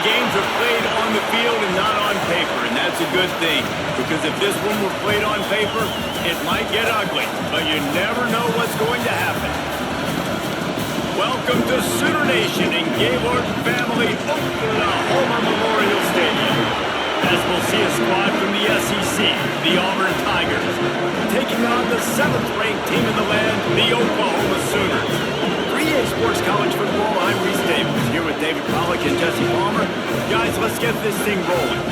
games are played on the field and not on paper, and that's a good thing. Because if this one were played on paper, it might get ugly, but you never know what's going to happen. Welcome to Sooner Nation and Gaylord family Oklahoma Memorial Stadium. As we'll see a squad from the SEC, the Auburn Tigers, taking on the 7th-ranked team in the land, the Oklahoma Sooners. 3A Sports College Football, I'm Reese Davis, here with David Pollack and Jesse Palmer. Guys, let's get this thing rolling.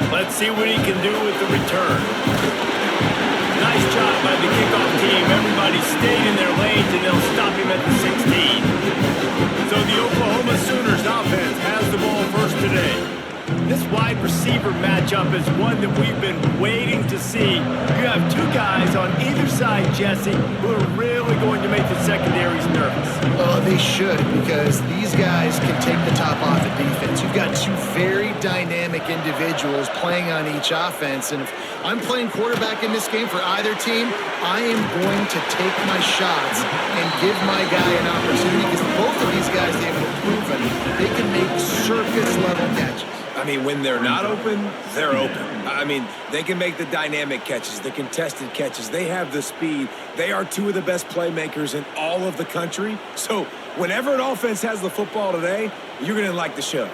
Let's see what he can do with the return. Nice job by the kickoff team. Everybody stayed in their lanes, and they'll stop him at the 16. So the Oklahoma Sooners offense has the ball first today. This wide receiver matchup is one that we've been waiting to see. You have two guys on either side, Jesse, who are really going to make the secondaries nervous. Well, they should, because these guys can take the top off the defense. You've got two very dynamic individuals playing on each offense, and if I'm playing quarterback in this game for either team, I am going to take my shots and give my guy an opportunity, because both of these guys, they've proven they can make circus-level catches. I mean, when they're not open, they're open. I mean, they can make the dynamic catches, the contested catches. They have the speed. They are two of the best playmakers in all of the country. So whenever an offense has the football today, you're going to like the show.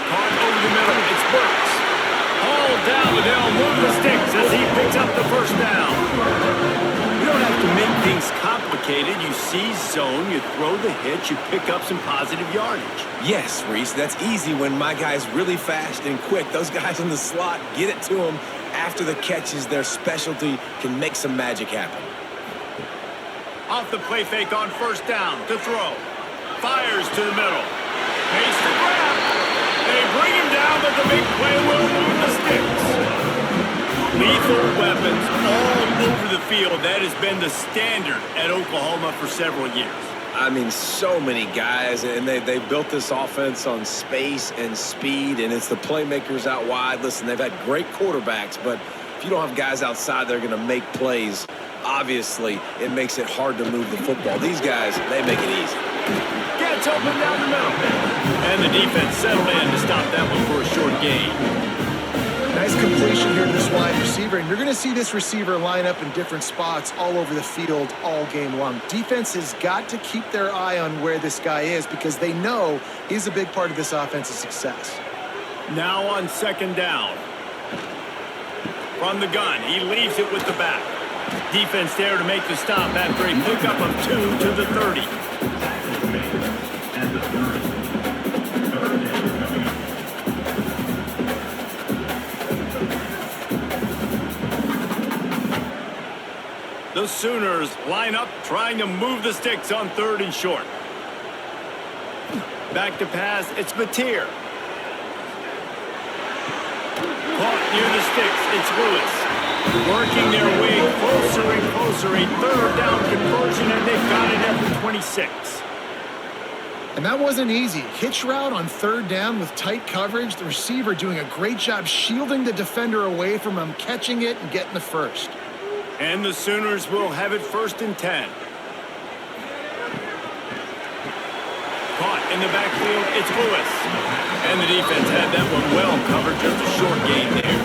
Caught over the middle. It's Burks. Hauled down, but they'll move the sticks as he picks up the first down. You don't have to make things complicated. You see zone, you throw the hitch, you pick up some positive yardage. Yes, Reese, that's easy when my guy's really fast and quick. Those guys in the slot, get it to them after the catches. Their specialty can make some magic happen. Off the play fake on first down to throw. Fires to the middle. Makes the grab. They bring him down, but the big play will move the sticks. Lethal weapons all over the field. That has been the standard at Oklahoma for several years. I mean, so many guys, and they built this offense on space and speed, and it's the playmakers out wide. Listen, they've had great quarterbacks, but if you don't have guys outside that are going to make plays, obviously it makes it hard to move the football. These guys, they make it easy. Gets open down the middle. And the defense settled in to stop that one for a short gain. Nice completion here to this wide receiver, and you're going to see this receiver line up in different spots all over the field all game long. Defense has got to keep their eye on where this guy is, because they know he's a big part of this offense's success. Now on second down. From the gun, he leaves it with the back. Defense there to make the stop after a pickup of 2 to the 30. The Sooners line up trying to move the sticks on 3rd and short. Back to pass, it's Mateer. Caught near the sticks, it's Lewis. Working their way closer and closer, a 3rd down conversion, and they've got it at the 26. And that wasn't easy. Hitch route on 3rd down with tight coverage. The receiver doing a great job shielding the defender away from him, catching it and getting the first. And the Sooners will have it 1st and 10. Caught in the backfield, it's Lewis. And the defense had that one well covered, just a short gain there.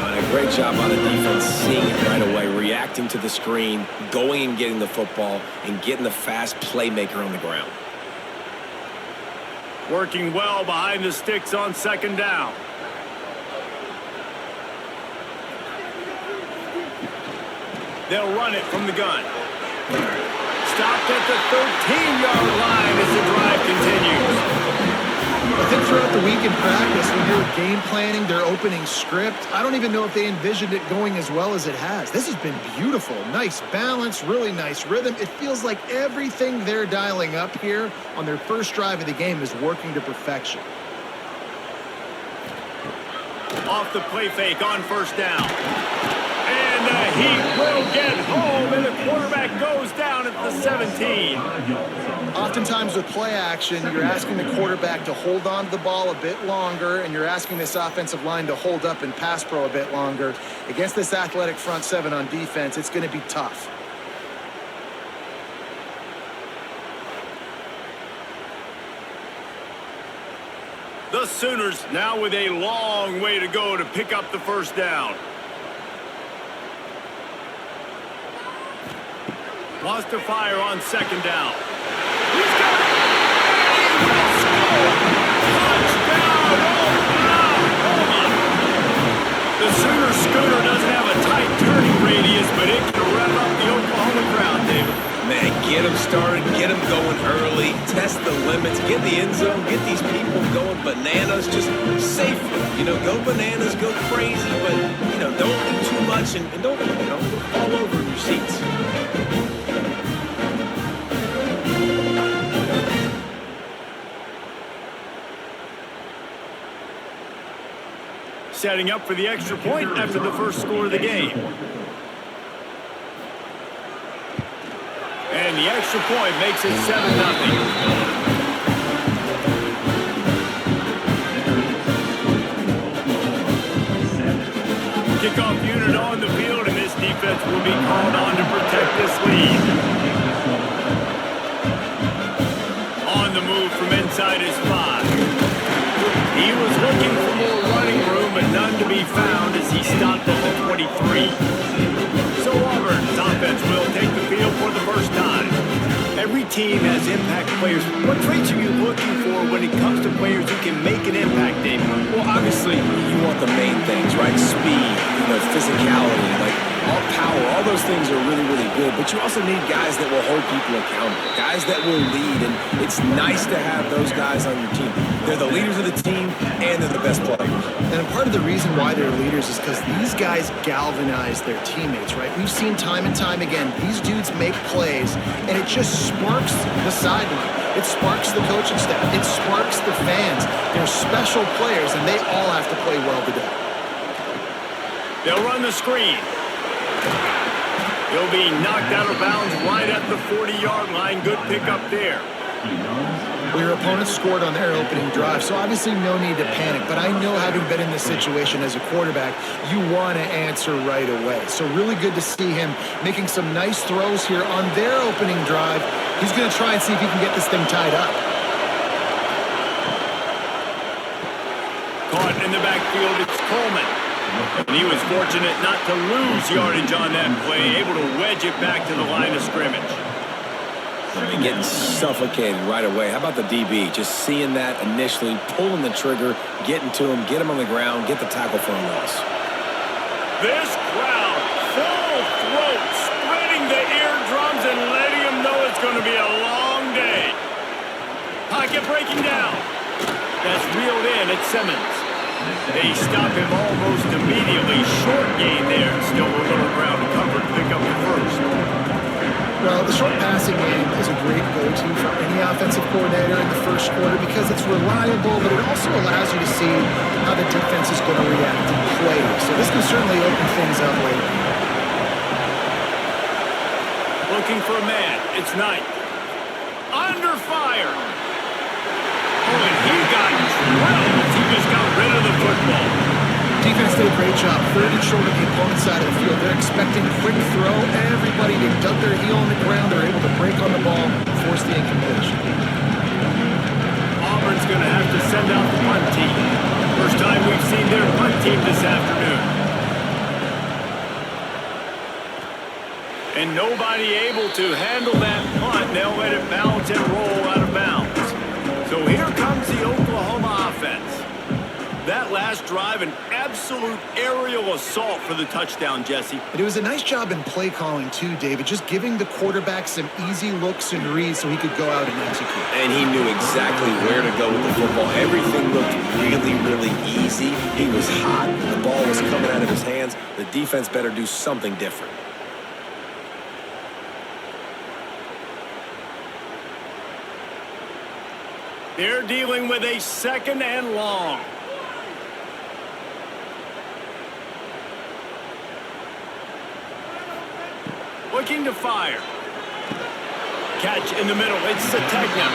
And a great job on the defense, seeing it right away, reacting to the screen, going and getting the football, and getting the fast playmaker on the ground. Working well behind the sticks on 2nd down. They'll run it from the gun. Stopped at the 13-yard line as the drive continues. I think throughout the week in practice, when you're game planning their opening script, I don't even know if they envisioned it going as well as it has. This has been beautiful. Nice balance, really nice rhythm. It feels like everything they're dialing up here on their first drive of the game is working to perfection. Off the play fake on 1st down. And And the Heat will get home, and the quarterback goes down at the 17. Oftentimes with play action, you're asking the quarterback to hold on to the ball a bit longer, and you're asking this offensive line to hold up and pass pro a bit longer. Against this athletic front seven on defense, it's going to be tough. The Sooners now with a long way to go to pick up the first down. Wants to fire on second down. He's got it! He will score! Touchdown! Oklahoma! The Sooner scooter doesn't have a tight turning radius, but it can rev up the Oklahoma crowd, David. Man, get them started, get them going early, test the limits, get the end zone, get these people going bananas, just safely. You know, go bananas, go crazy, but, you know, don't do too much and don't, you know, fall over in your seats. Setting up for the extra point after the first score of the game. And the extra point makes it 7-0. Kickoff unit on the field, and this defense will be called on to protect this lead. On the move from inside his 5. He was looking for more running room, but none to be found as he stopped at the 23. So Auburn's offense will take the field for the first time. Every team has impact players. What traits are you looking for when it comes to players who can make an impact, David? Well, obviously, you want the main things, right? Speed, you know, physicality, like all power, all those things are really, really good. But you also need guys that will hold people accountable, guys that will lead, and it's nice to have those guys on your team. They're the leaders of the team, and they're the best players. And part of the reason why they're leaders is because these guys galvanize their teammates, right? We've seen time and time again, these dudes make plays, and it just sparks the sideline. It sparks the coaching staff. It sparks the fans. They're special players, and they all have to play well today. They'll run the screen. He'll be knocked out of bounds right at the 40-yard line. Good pickup there. Well, your opponent scored on their opening drive, so obviously no need to panic. But I know, having been in this situation as a quarterback, you want to answer right away. So really good to see him making some nice throws here on their opening drive. He's going to try and see if he can get this thing tied up. Caught in the backfield, it's Coleman. And he was fortunate not to lose yardage on that play, able to wedge it back to the line of scrimmage. I mean, getting suffocated right away. How about the DB? Just seeing that initially, pulling the trigger, getting to him, get him on the ground, get the tackle for a loss. This crowd, full throat, spreading the eardrums and letting him know it's going to be a long day. Pocket breaking down. That's reeled in at Simmons. They stop him almost immediately. Short gain there. Still a little ground to cover to pick up the first. Well, the short passing game is a great go-to for any offensive coordinator in the first quarter because it's reliable, but it also allows you to see how the defense is going to react in play. So this can certainly open things up later. Looking for a man. It's Knight. Under fire. Oh, and he got drilled. He just got rid of the football. Defense did a great job. Third and short on the opponent's side of the field. They're expecting quick throw. Everybody, they dug their heel on the ground. They're able to break on the ball, force the incompletion. Auburn's going to have to send out the punt team. First time we've seen their punt team this afternoon. And nobody able to handle that punt. They'll let it bounce and roll out of bounds. So here comes the Oklahoma offense. That last drive, an absolute aerial assault for the touchdown, Jesse. But it was a nice job in play calling too, David, just giving the quarterback some easy looks and reads so he could go out and execute. And he knew exactly where to go with the football. Everything looked really, really easy. He was hot. The ball was coming out of his hands. The defense better do something different. They're dealing with a second and long. looking to fire. Catch in the middle. It's Sategna.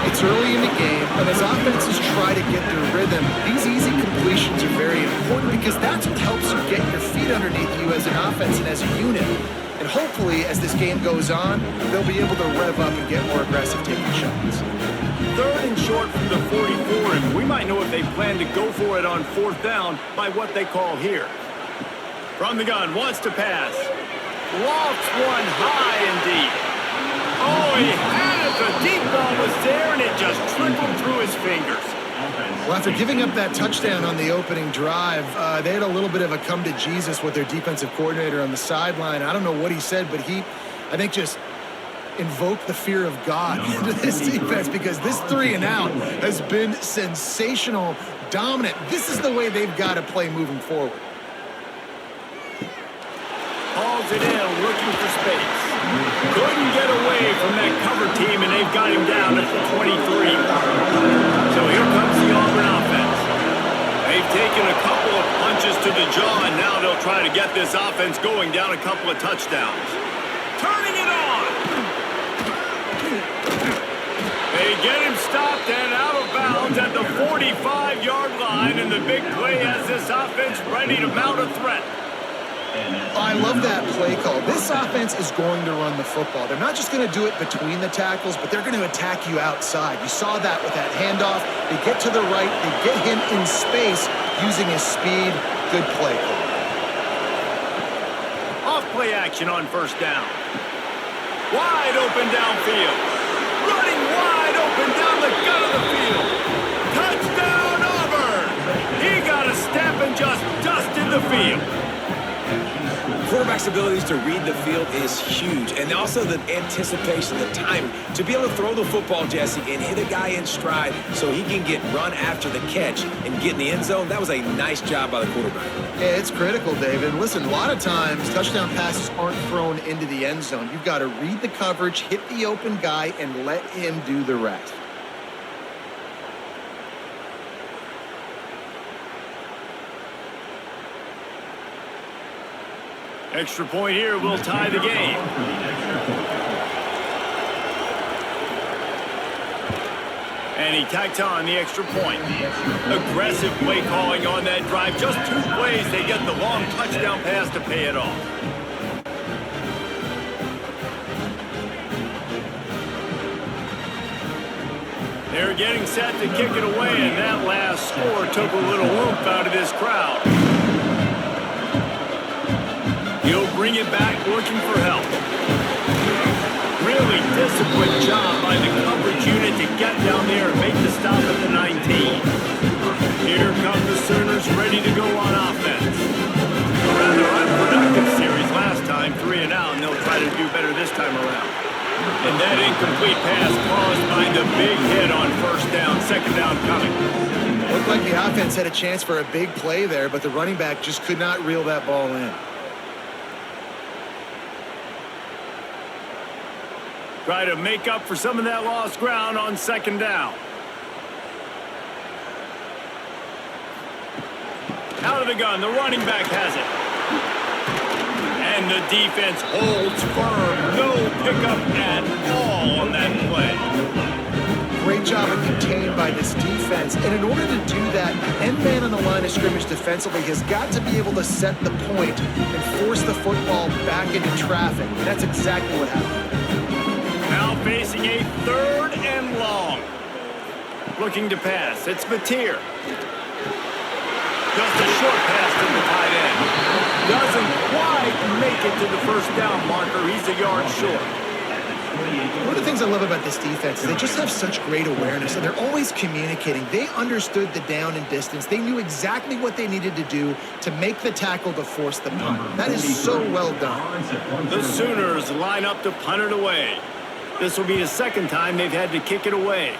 It's early in the game, and as offenses try to get their rhythm, these easy completions are very important because that's what helps you get your feet underneath you as an offense and as a unit. And hopefully, as this game goes on, they'll be able to rev up and get more aggressive taking shots. 3rd and short from the 44, and we might know if they plan to go for it on 4th down by what they call here. From the gun, wants to pass. Lofts one high and deep. Oh, he had it. The deep ball was there, and it just trickled through his fingers. Well, after giving up that touchdown on the opening drive, they had a little bit of a come to Jesus with their defensive coordinator on the sideline. I don't know what he said, but he, I think, just invoked the fear of God into this defense because this 3 and out has been sensational, dominant. This is the way they've got to play moving forward. Hauls it in, looking for space. Couldn't get away from that cover team, and they've got him down at the 23. So here comes the Auburn offense. They've taken a couple of punches to the jaw, and now they'll try to get this offense going down a couple of touchdowns. Turning it on. They get him stopped and out of bounds at the 45-yard line, and the big play has this offense ready to mount a threat. I love that play call. This offense is going to run the football. They're not just going to do it between the tackles, but they're going to attack you outside. You saw that with that handoff. They get to the right. They get him in space using his speed. Good play call. Off play action on 1st down. Wide open downfield. Running wide open down the gut of the field. Touchdown, Auburn! He got a step and just dusted the field. Quarterback's abilities to read the field is huge, and also the anticipation, the timing. To be able to throw the football, Jesse, and hit a guy in stride so he can get run after the catch and get in the end zone, that was a nice job by the quarterback. Yeah, it's critical, David. Listen, a lot of times touchdown passes aren't thrown into the end zone. You've got to read the coverage, hit the open guy, and let him do the rest. Extra point here will tie the game. And he tacked on the extra point. Aggressive play calling on that drive. Just 2 plays, they get the long touchdown pass to pay it off. They're getting set to kick it away, and that last score took a little oomph out of this crowd. He'll bring it back, looking for help. Really disciplined job by the coverage unit to get down there and make the stop at the 19. Here come the Sooners ready to go on offense. A rather unproductive series last time, 3 and out, and they'll try to do better this time around. And that incomplete pass caused by the big hit on 1st down, 2nd down coming. Looked like the offense had a chance for a big play there, but the running back just could not reel that ball in. Try to make up for some of that lost ground on 2nd down. Out of the gun, the running back has it. And the defense holds firm. No pickup at all on that play. Great job of contained by this defense. And in order to do that, the end man on the line of scrimmage defensively has got to be able to set the point and force the football back into traffic. And that's exactly what happened. Now facing a 3rd and long. Looking to pass. It's Mateer. Just a short pass to the tight end. Doesn't quite make it to the 1st down marker. He's a yard short. One of the things I love about this defense is they just have such great awareness, and they're always communicating. They understood the down and distance. They knew exactly what they needed to do to make the tackle to force the punt. That is so well done. The Sooners line up to punt it away. This will be the 2nd time they've had to kick it away.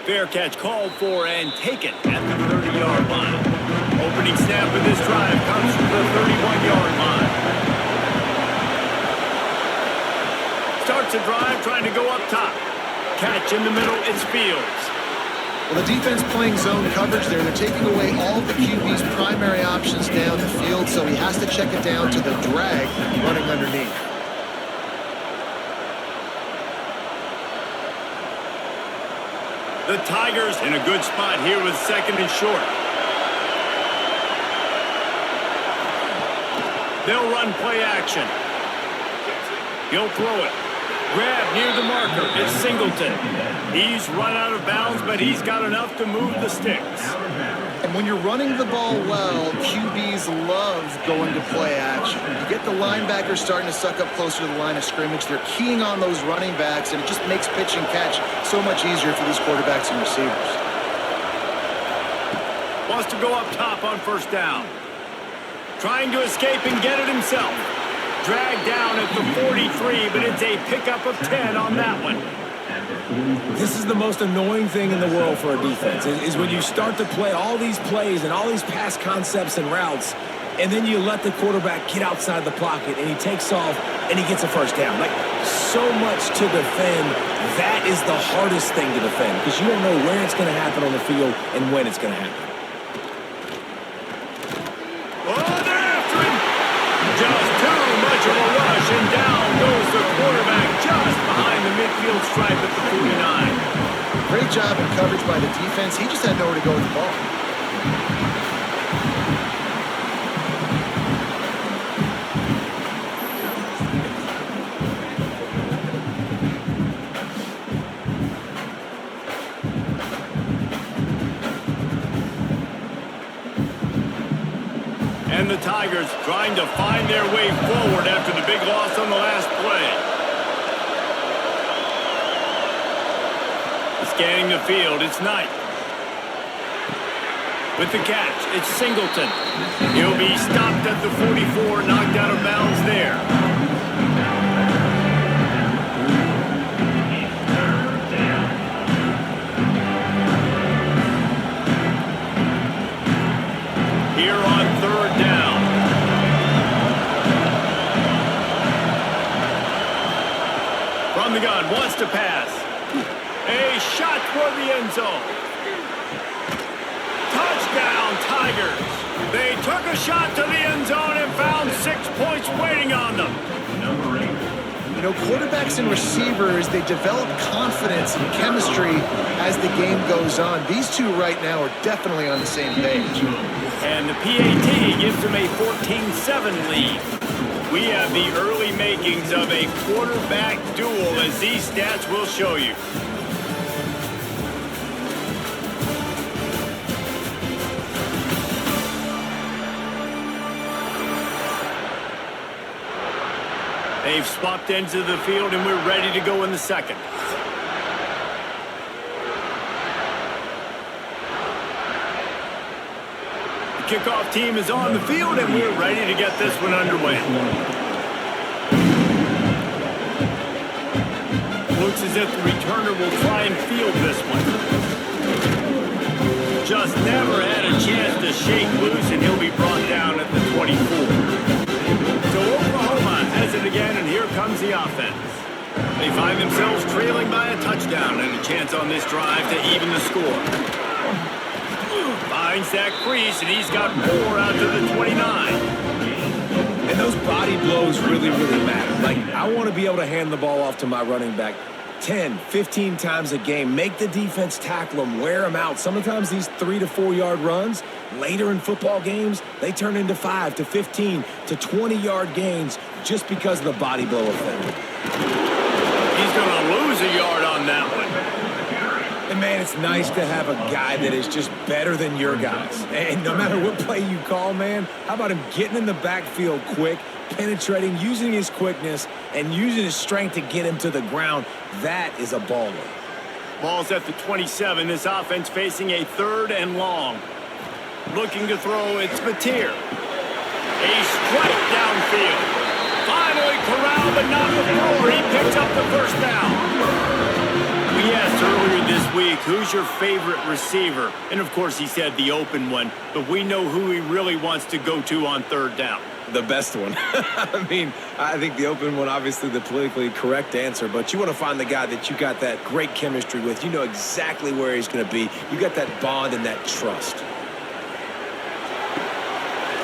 Fair catch called for and taken at the 30-yard line. Opening snap of this drive comes from the 31-yard line. Starts a drive trying to go up top. Catch in the middle, it's Fields. Well, the defense playing zone coverage there. They're taking away all the QB's primary options down the field, so he has to check it down to the drag running underneath. The Tigers in a good spot here with second and short. They'll run play action. He'll throw it. Grab near the marker. It's Singleton. He's run out of bounds, but he's got enough to move the sticks. And when you're running the ball well, QBs love going to play action. You get the linebackers starting to suck up closer to the line of scrimmage. They're keying on those running backs, and it just makes pitch and catch so much easier for these quarterbacks and receivers. Wants to go up top on first down. Trying to escape and get it himself. Dragged down at the 43, but it's a pickup of 10 on that one. This is the most annoying thing in the world for a defense, is when you start to play all these plays and all these pass concepts and routes, and then you let the quarterback get outside the pocket, and he takes off, and he gets a first down. Like, so much to defend. That is the hardest thing to defend, because you don't know where it's going to happen on the field and when it's going to happen. Oh, they're after him! Just too much of a rush, and down goes the quarterback just behind the midfield stripe at the 49. Great job in coverage by the defense. He just had nowhere to go with the ball. And the Tigers trying to find their way forward after the big loss on the last play. Scanning the field, it's Knight. With the catch, it's Singleton. He'll be stopped at the 44, knocked out of bounds there. Here on third down. From the gun, wants to pass. A shot toward the end zone. Touchdown, Tigers. They took a shot to the end zone and found 6 points waiting on them. You know, quarterbacks and receivers, they develop confidence and chemistry as the game goes on. These two right now are definitely on the same page. And the PAT gives them a 14-7 lead. We have the early makings of a quarterback duel, as these stats will show you. They've swapped ends of the field, and we're ready to go in the second. The kickoff team is on the field, and we're ready to get this one underway. Looks as if the returner will try and field this one. Just never had a chance to shake loose, and he'll be brought down at the 24. So Oklahoma has it again, and here comes the offense. They find themselves trailing by a touchdown and a chance on this drive to even the score. Finds that crease, and he's got 4 out to the 29. And those body blows really, really matter. Like, I want to be able to hand the ball off to my running back 10, 15 times a game. Make the defense tackle them, wear them out. Sometimes these 3 to 4 yard runs, later in football games, they turn into 5 to 15 to 20 yard gains just because of the body blow effect. He's going to lose a yard on that one. And, man, it's nice to have a guy that is just better than your guys. And no matter what play you call, man, how about him getting in the backfield quick, penetrating, using his quickness, and using his strength to get him to the ground? That is a baller. Ball's at the 27. This offense facing a 3rd and long. Looking to throw, it's Mateer. A strike downfield. Finally corralled, but not before he picks up the first down. We asked earlier this week, who's your favorite receiver? And, of course, he said the open one, but we know who he really wants to go to on 3rd down. The best one. I mean, I think the open one, obviously the politically correct answer, but you want to find the guy that you got that great chemistry with. You know exactly where he's going to be. You got that bond and that trust.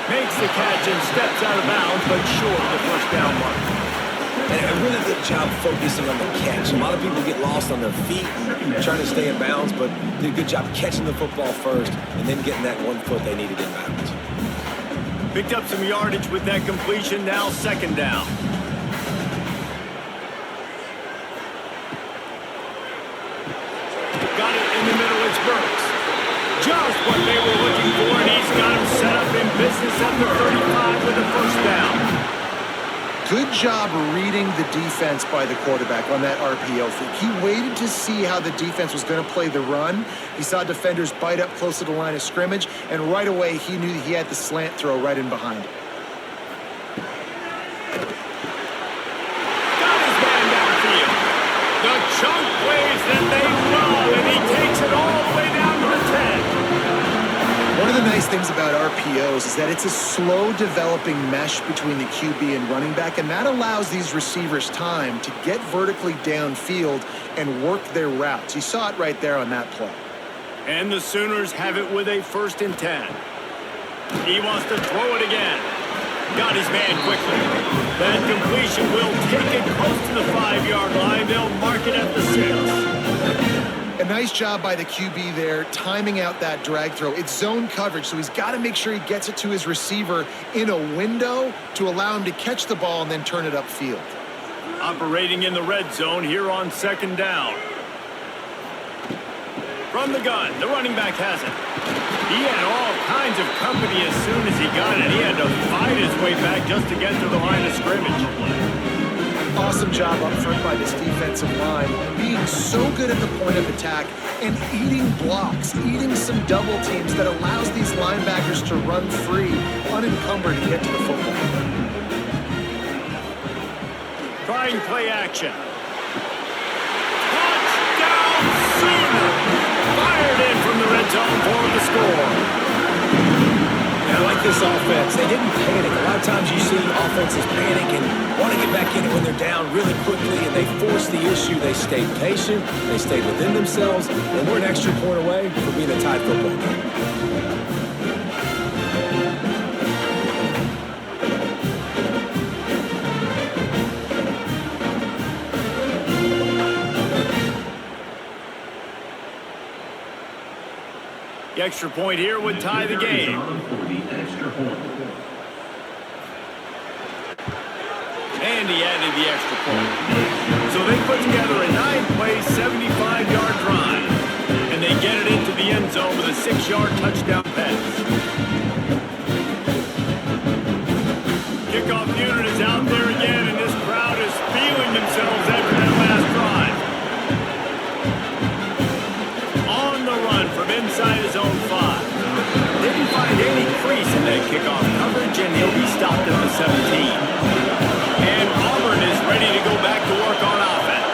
Makes the catch and steps out of bounds, but short of the first down mark. And a really good job focusing on the catch. A lot of people get lost on their feet and trying to stay in bounds, but did a good job catching the football first and then getting that 1 foot they needed in bounds. Picked up some yardage with that completion, now second down. Got it in the middle, it's Burks. Just what they were looking for, and he's got him set up in business at the 35 with the first down. Good job reading the defense by the quarterback on that RPO fake. He waited to see how the defense was going to play the run. He saw defenders bite up close to the line of scrimmage, and right away he knew he had the slant throw right in behind. Got his man downfield. The chunk plays that they love, and he takes it all the way down to the 10. One of the nice things about RPOs is that it's a slow developing mesh between the QB and running back, and that allows these receivers time to get vertically downfield and work their routes. You saw it right there on that play. And the Sooners have it with a 1st and 10. He wants to throw it again. Got his man quickly. That completion will take it close to the 5-yard line. They'll mark it at the 6. A nice job by the QB there, timing out that drag throw. It's zone coverage, so he's got to make sure he gets it to his receiver in a window to allow him to catch the ball and then turn it upfield. Operating in the red zone here on second down. From the gun, the running back has it. He had all kinds of company as soon as he got it. He had to fight his way back just to get to the line of scrimmage. Awesome job up front by this defensive line, being so good at the point of attack and eating blocks, eating some double teams that allows these linebackers to run free, unencumbered, and get to the football. Trying play action. Touchdown Sooner! Fired in from the red zone for the score. I like this offense. They didn't panic. A lot of times you see offenses panic and want to get back in it when they're down really quickly, and they force the issue. They stayed patient. They stayed within themselves, and we're an extra point away from being a tied football game. The extra point here would tie the game. And he added the extra point. So they put together a 9-play, 75-yard drive. And they get it into the end zone with a 6-yard touchdown pass. Kickoff unit is out there again, and this crowd is feeling themselves after that last drive. On the run from inside his own 5. Didn't find any crease in that kickoff coverage, and he'll be stopped at the 17. And Auburn is ready to go back to work on offense.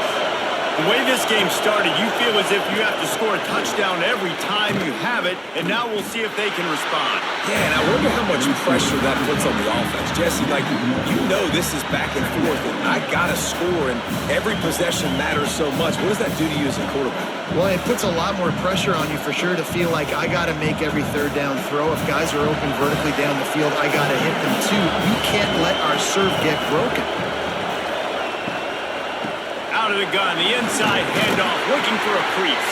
The way this game started, you feel as if you have to score a touchdown every time you have it, and now we'll see if they can respond. Yeah, and I wonder how much pressure that puts on the offense. Jesse, like, you know this is back and forth, and I got to score, and every possession matters so much. What does that do to you as a quarterback? Well, it puts a lot more pressure on you for sure to feel like I got to make every third down throw. If guys are open vertically down the field, I got to hit them too. We can't let our serve get broken. Out of the gun, the inside handoff, looking for a crease.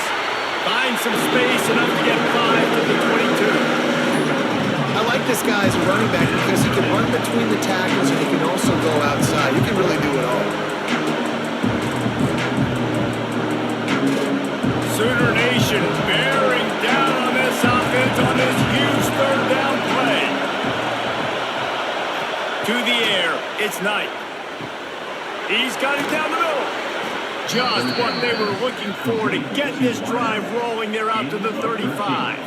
Finds some space, enough to get 5 to the 22. I like this guy as a running back because he can run between the tackles and he can also go outside. He can really do it all. Sooner Nation bearing down on this offense on this huge third down play. To the air, it's Knight. He's got it down the middle. Just what they were looking for to get this drive rolling. They're out to the 35.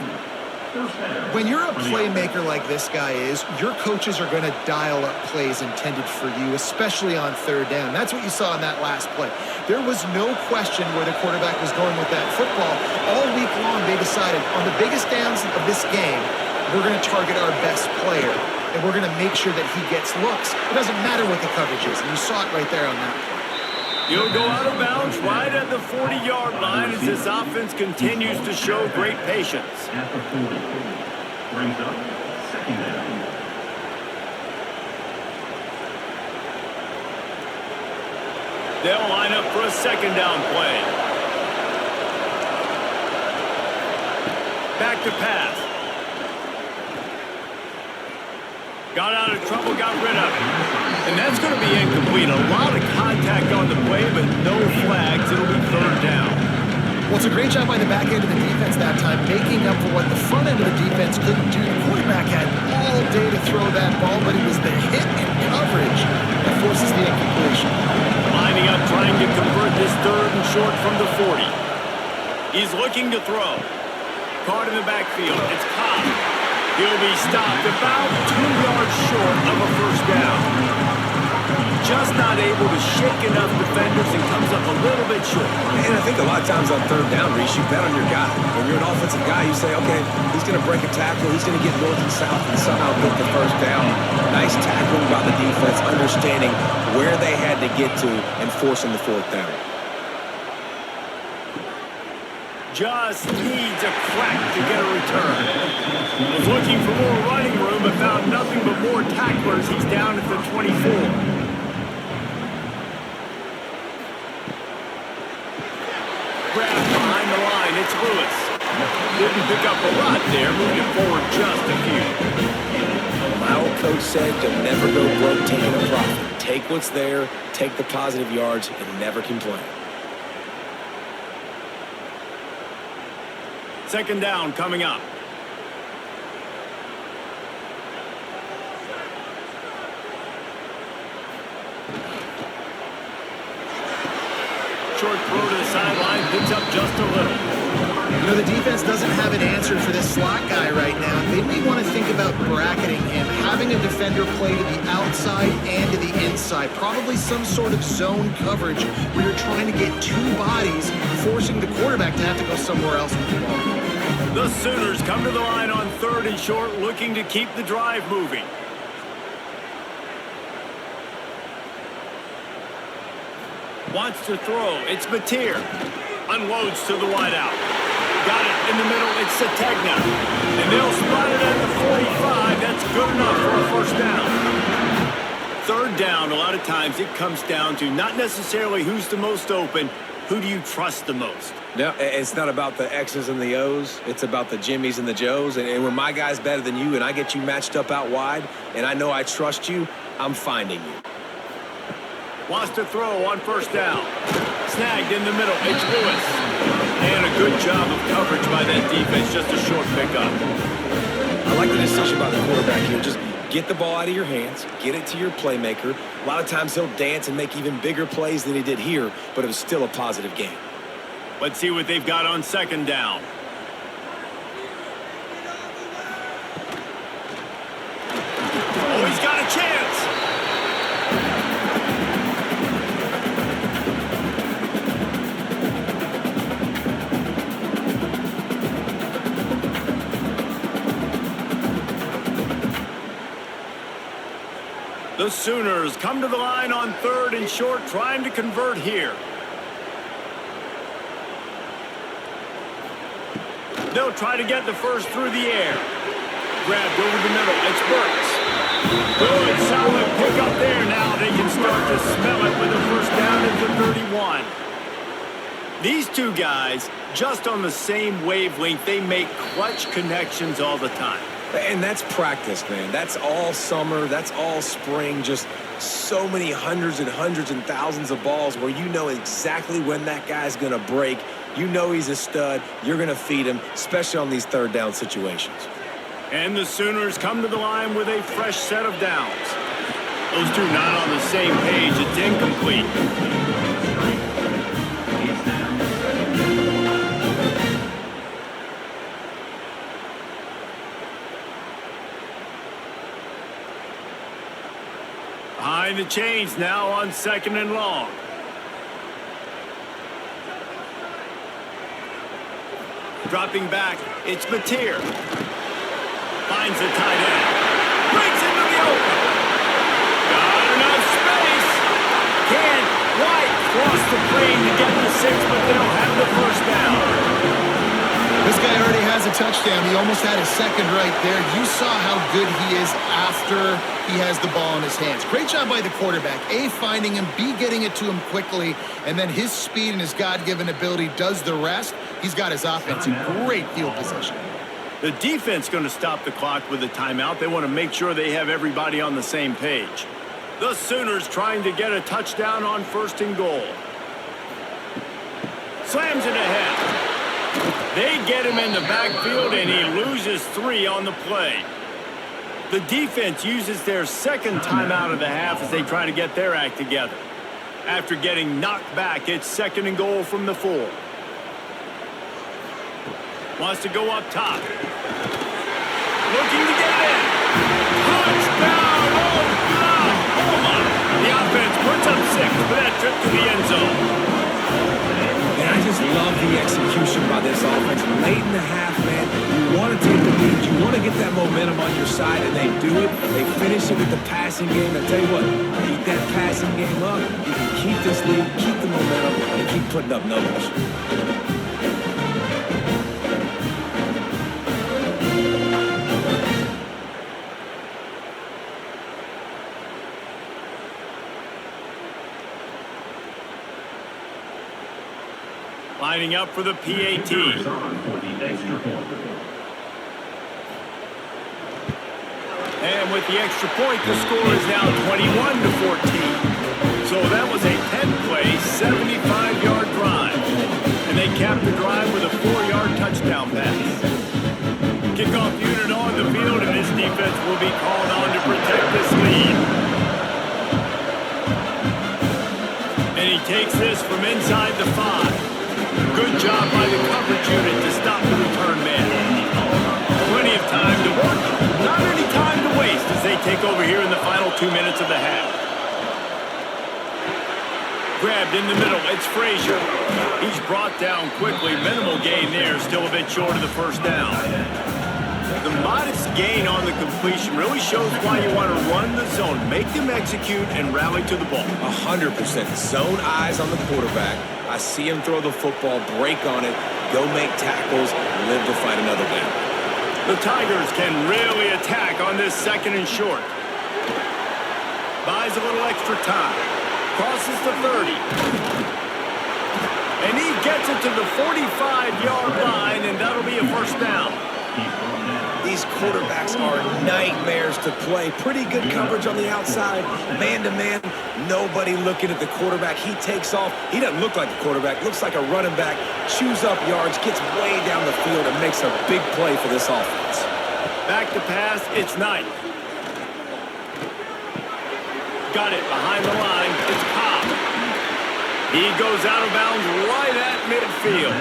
When you're a playmaker like this guy is, your coaches are going to dial up plays intended for you, especially on third down. That's what you saw in that last play. There was no question where the quarterback was going with that football. All week long, they decided on the biggest downs of this game, we're going to target our best player. and we're going to make sure that he gets looks. It doesn't matter what the coverage is, and you saw it right there on that play. He'll go out of bounds right at the 40-yard line as this offense continues to show great patience. At the 40, brings up second down. They'll line up for a second down play. Back to pass. Got out of trouble, got rid of it. And that's going to be incomplete. A lot of contact on the play, but no flags. It'll be third down. Well, it's a great job by the back end of the defense that time, making up for what the front end of the defense couldn't do. The quarterback had all day to throw that ball, but it was the hit and coverage that forces the incompletion. Lining up, trying to convert this third and short from the 40. He's looking to throw. Caught in the backfield. It's Cobb. He'll be stopped about 2 yards short of a first down. Just not able to shake enough defenders and comes up a little bit short. And I think a lot of times on third down, Reese, you bet on your guy. When you're an offensive guy, you say, okay, he's going to break a tackle, he's going to get north and south and somehow get the first down. Nice tackling by the defense, understanding where they had to get to and forcing the fourth down. Just needs a crack to get a return. Was looking for more running room, but found nothing but more tacklers. He's down at the 24. Grabbed behind the line. It's Lewis. Didn't pick up a lot there, moving forward just a few. My old coach said, you'll never go broke taking a profit. Take what's there, take the positive yards, and never complain. Second down coming up. Short throw to the sideline, picks up just a little. You know, the defense doesn't have an answer for this slot guy right now. They may want to think about bracketing him, having a defender play to the outside and to the inside. Probably some sort of zone coverage where you're trying to get two bodies, forcing the quarterback to have to go somewhere else with the ball. The Sooners come to the line on third and short, looking to keep the drive moving. Wants to throw. It's Mateer. Unloads to the wideout. Got it in the middle. It's Sategna. And they'll spot it at the 45. That's good enough for a first down. Third down, a lot of times it comes down to not necessarily who's the most open, who do you trust the most? No, it's not about the X's and the O's. It's about the Jimmys and the Joes. And when my guy's better than you and I get you matched up out wide and I know I trust you, I'm finding you. Wants to throw on first down. Snagged in the middle. It's Lewis. And a good job of coverage by that defense. Just a short pickup. I like the decision by the quarterback here. Just get the ball out of your hands. Get it to your playmaker. A lot of times he'll dance and make even bigger plays than he did here, but it was still a positive game. Let's see what they've got on second down. Oh, he's got a chance. The Sooners come to the line on third and short, trying to convert here. They'll try to get the first through the air. Grabbed over the middle. It's Burks. Good, solid pick up there. Now they can start to smell it with a first down at the 31. These two guys, just on the same wavelength, they make clutch connections all the time. And that's practice, man. That's all summer. That's all spring. Just so many hundreds and thousands of balls where you know exactly when that guy's going to break. You know he's a stud. You're going to feed him, especially on these third down situations. And the Sooners come to the line with a fresh set of downs. Those two not on the same page. It's incomplete. Behind the chains now on second and long. Dropping back, it's Mateer. Finds the tight end. Breaks into open. Got enough space. Can't quite cross the plane to get the 6, but they'll have the first down. This guy already has a touchdown. He almost had his second right there. You saw how good he is after he has the ball in his hands. Great job by the quarterback. A, finding him, B, getting it to him quickly, and then his speed and his God-given ability does the rest. He's got his offense in great field position. The defense going to stop the clock with a timeout. They want to make sure they have everybody on the same page. The Sooners trying to get a touchdown on 1st and goal. Slams it ahead. They get him in the backfield, and he loses 3 on the play. The defense uses their second timeout of the half as they try to get their act together. After getting knocked back, it's 2nd and goal from the 4. Wants to go up top. Looking to get it in. Touchdown, Oklahoma! The offense puts up 6 for that trip to the end zone. And I just love the execution by this offense. Late in the half, man, you want to take the lead. You want to get that momentum on your side, and they do it. They finish it with the passing game. I tell you what, keep that passing game up. You can keep this lead, keep the momentum, and keep putting up numbers. Lining up for the PAT. Sooners on for the extra point. And with the extra point, the score is now 21-14. So that was a 10-play, 75-yard drive. And they capped the drive with a 4-yard touchdown pass. Kickoff unit on the field, and this defense will be called on to protect this lead. And he takes this from inside the 5. Good job by the coverage unit to stop the return man. Plenty of time to work. Not any time to waste as they take over here in the final 2 minutes of the half. Grabbed in the middle. It's Frazier. He's brought down quickly. Minimal gain there. Still a bit short of the first down. The modest gain on the completion really shows why you want to run the zone. Make them execute and rally to the ball. 100% zone eyes on the quarterback. I see him throw the football, break on it, go make tackles, live to fight another down. The Tigers can really attack on this 2nd and short. Buys a little extra time. Crosses the 30. And he gets it to the 45-yard line, and that'll be a first down. These quarterbacks are nightmares to play. Pretty good coverage on the outside. Man-to-man, nobody looking at the quarterback. He takes off. He doesn't look like a quarterback. Looks like a running back. Chews up yards, gets way down the field, and makes a big play for this offense. Back to pass, it's Knight. Got it behind the line. It's Cobb. He goes out of bounds right at midfield.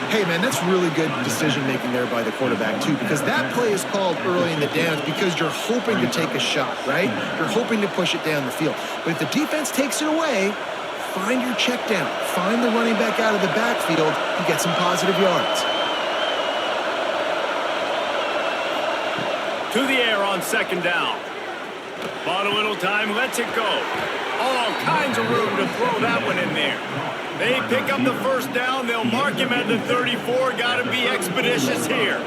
Hey, man, that's really good decision-making there by the quarterback, too, because that play is called early in the downs because you're hoping to take a shot, right? You're hoping to push it down the field. But if the defense takes it away, find your check down. Find the running back out of the backfield and get some positive yards. To the air on 2nd down. Bought a little time, lets it go. All kinds of room to throw that one in there. They pick up the first down. They'll mark him at the 34. Got to be expeditious here.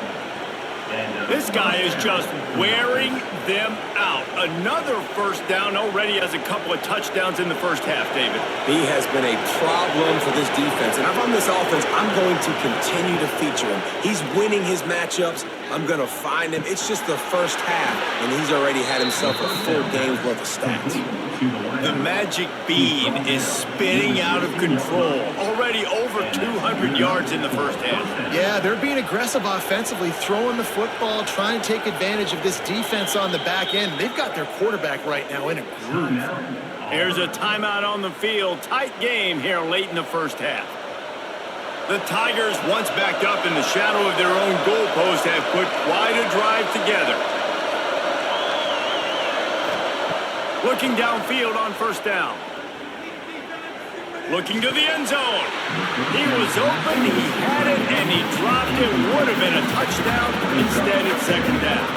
This guy is just wearing them out. Another first down. Already has a couple of touchdowns in the first half, David. He has been a problem for this defense. And if I'm this offense, I'm going to continue to feature him. He's winning his matchups. I'm going to find him. It's just the first half, and he's already had himself a full game's worth of stats. The magic bean is spinning out of control. Already over 200 yards in the first half. Yeah, they're being aggressive offensively, throwing the football, trying to take advantage of this defense on the back end. They've got their quarterback right now in a groove. Here's a timeout on the field. Tight game here late in the first half. The Tigers, once backed up in the shadow of their own goalpost, have put quite a drive together. Looking downfield on first down. Looking to the end zone. He was open, he had it, and he dropped it. Would have been a touchdown. Instead, it's 2nd down.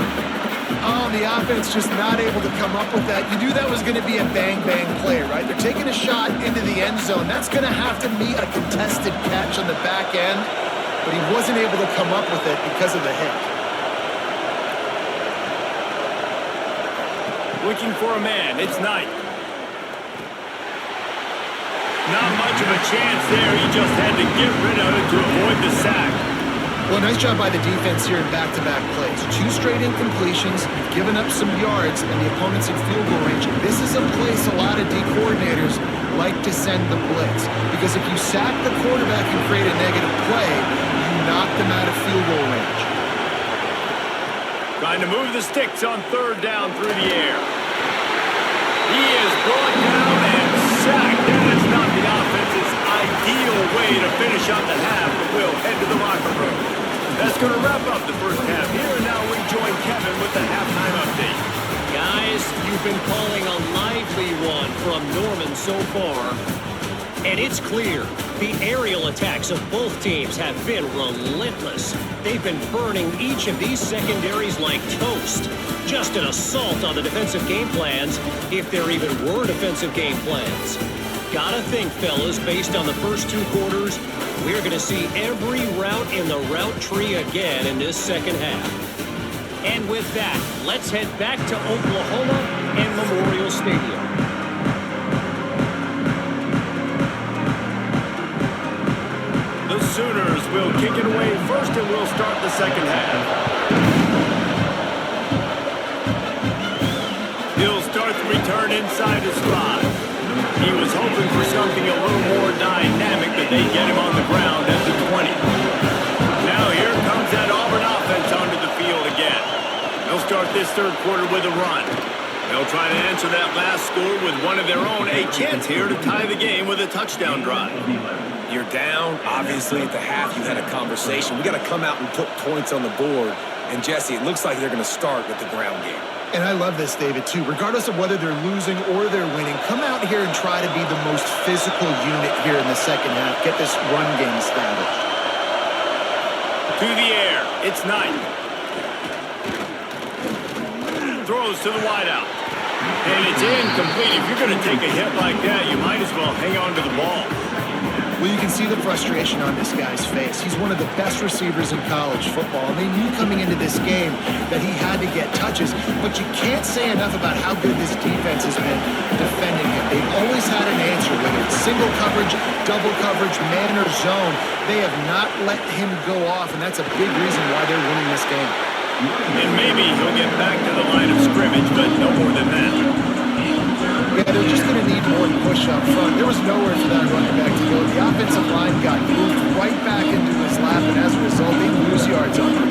Oh, the offense just not able to come up with that. You knew that was going to be a bang-bang play, right? They're taking a shot into the end zone. That's going to have to meet a contested catch on the back end, but he wasn't able to come up with it because of the hit. Looking for a man. It's Knight. Not much of a chance there. He just had to get rid of it to avoid the sack. Well, nice job by the defense here in back-to-back plays. 2 straight incompletions, you've given up some yards, and the opponent's in field goal range. This is a place a lot of D coordinators like to send the blitz, because if you sack the quarterback and create a negative play, you knock them out of field goal range. Trying to move the sticks on 3rd down through the air. He is brought down and sacked. That is not the offense's ideal way to finish out the half, but we'll head to the locker room. That's going to wrap up the first half here, and now we join Kevin with the halftime update. Guys, you've been calling a lively one from Norman so far. And it's clear, the aerial attacks of both teams have been relentless. They've been burning each of these secondaries like toast. Just an assault on the defensive game plans, if there even were defensive game plans. Gotta think, fellas, based on the first 2 quarters, we're going to see every route in the route tree again in this second half. And with that, let's head back to Oklahoma and Memorial Stadium. The Sooners will kick it away first, and we'll start the second half. He'll start the return inside his spot. He was hoping for something a little more dynamic, but they get him on the ground at the 20. Now here comes that Auburn offense onto the field again. They'll start this 3rd quarter with a run. They'll try to answer that last score with one of their own. A chance here to tie the game with a touchdown drive. You're down. Obviously, at the half, you had a conversation. We got to come out and put points on the board. And, Jesse, it looks like they're going to start with the ground game. And I love this, David, too. Regardless of whether they're losing or they're winning, come out here and try to be the most physical unit here in the second half. Get this run game established. To the air. It's Knight. Throws to the wideout. And it's incomplete. If you're going to take a hit like that, you might as well hang on to the ball. Well, you can see the frustration on this guy's face. He's one of the best receivers in college football, and they knew coming into this game that he had to get touches, but you can't say enough about how good this defense has been defending him. They've always had an answer, whether it's single coverage, double coverage, man or zone. They have not let him go off, and that's a big reason why they're winning this game. And maybe he'll get back to the line of scrimmage, but no more than that. Yeah, they're just going to need more push up front. There was nowhere for that running back to go. The offensive line got moved right back into his lap, and as a result, they lose yards on him.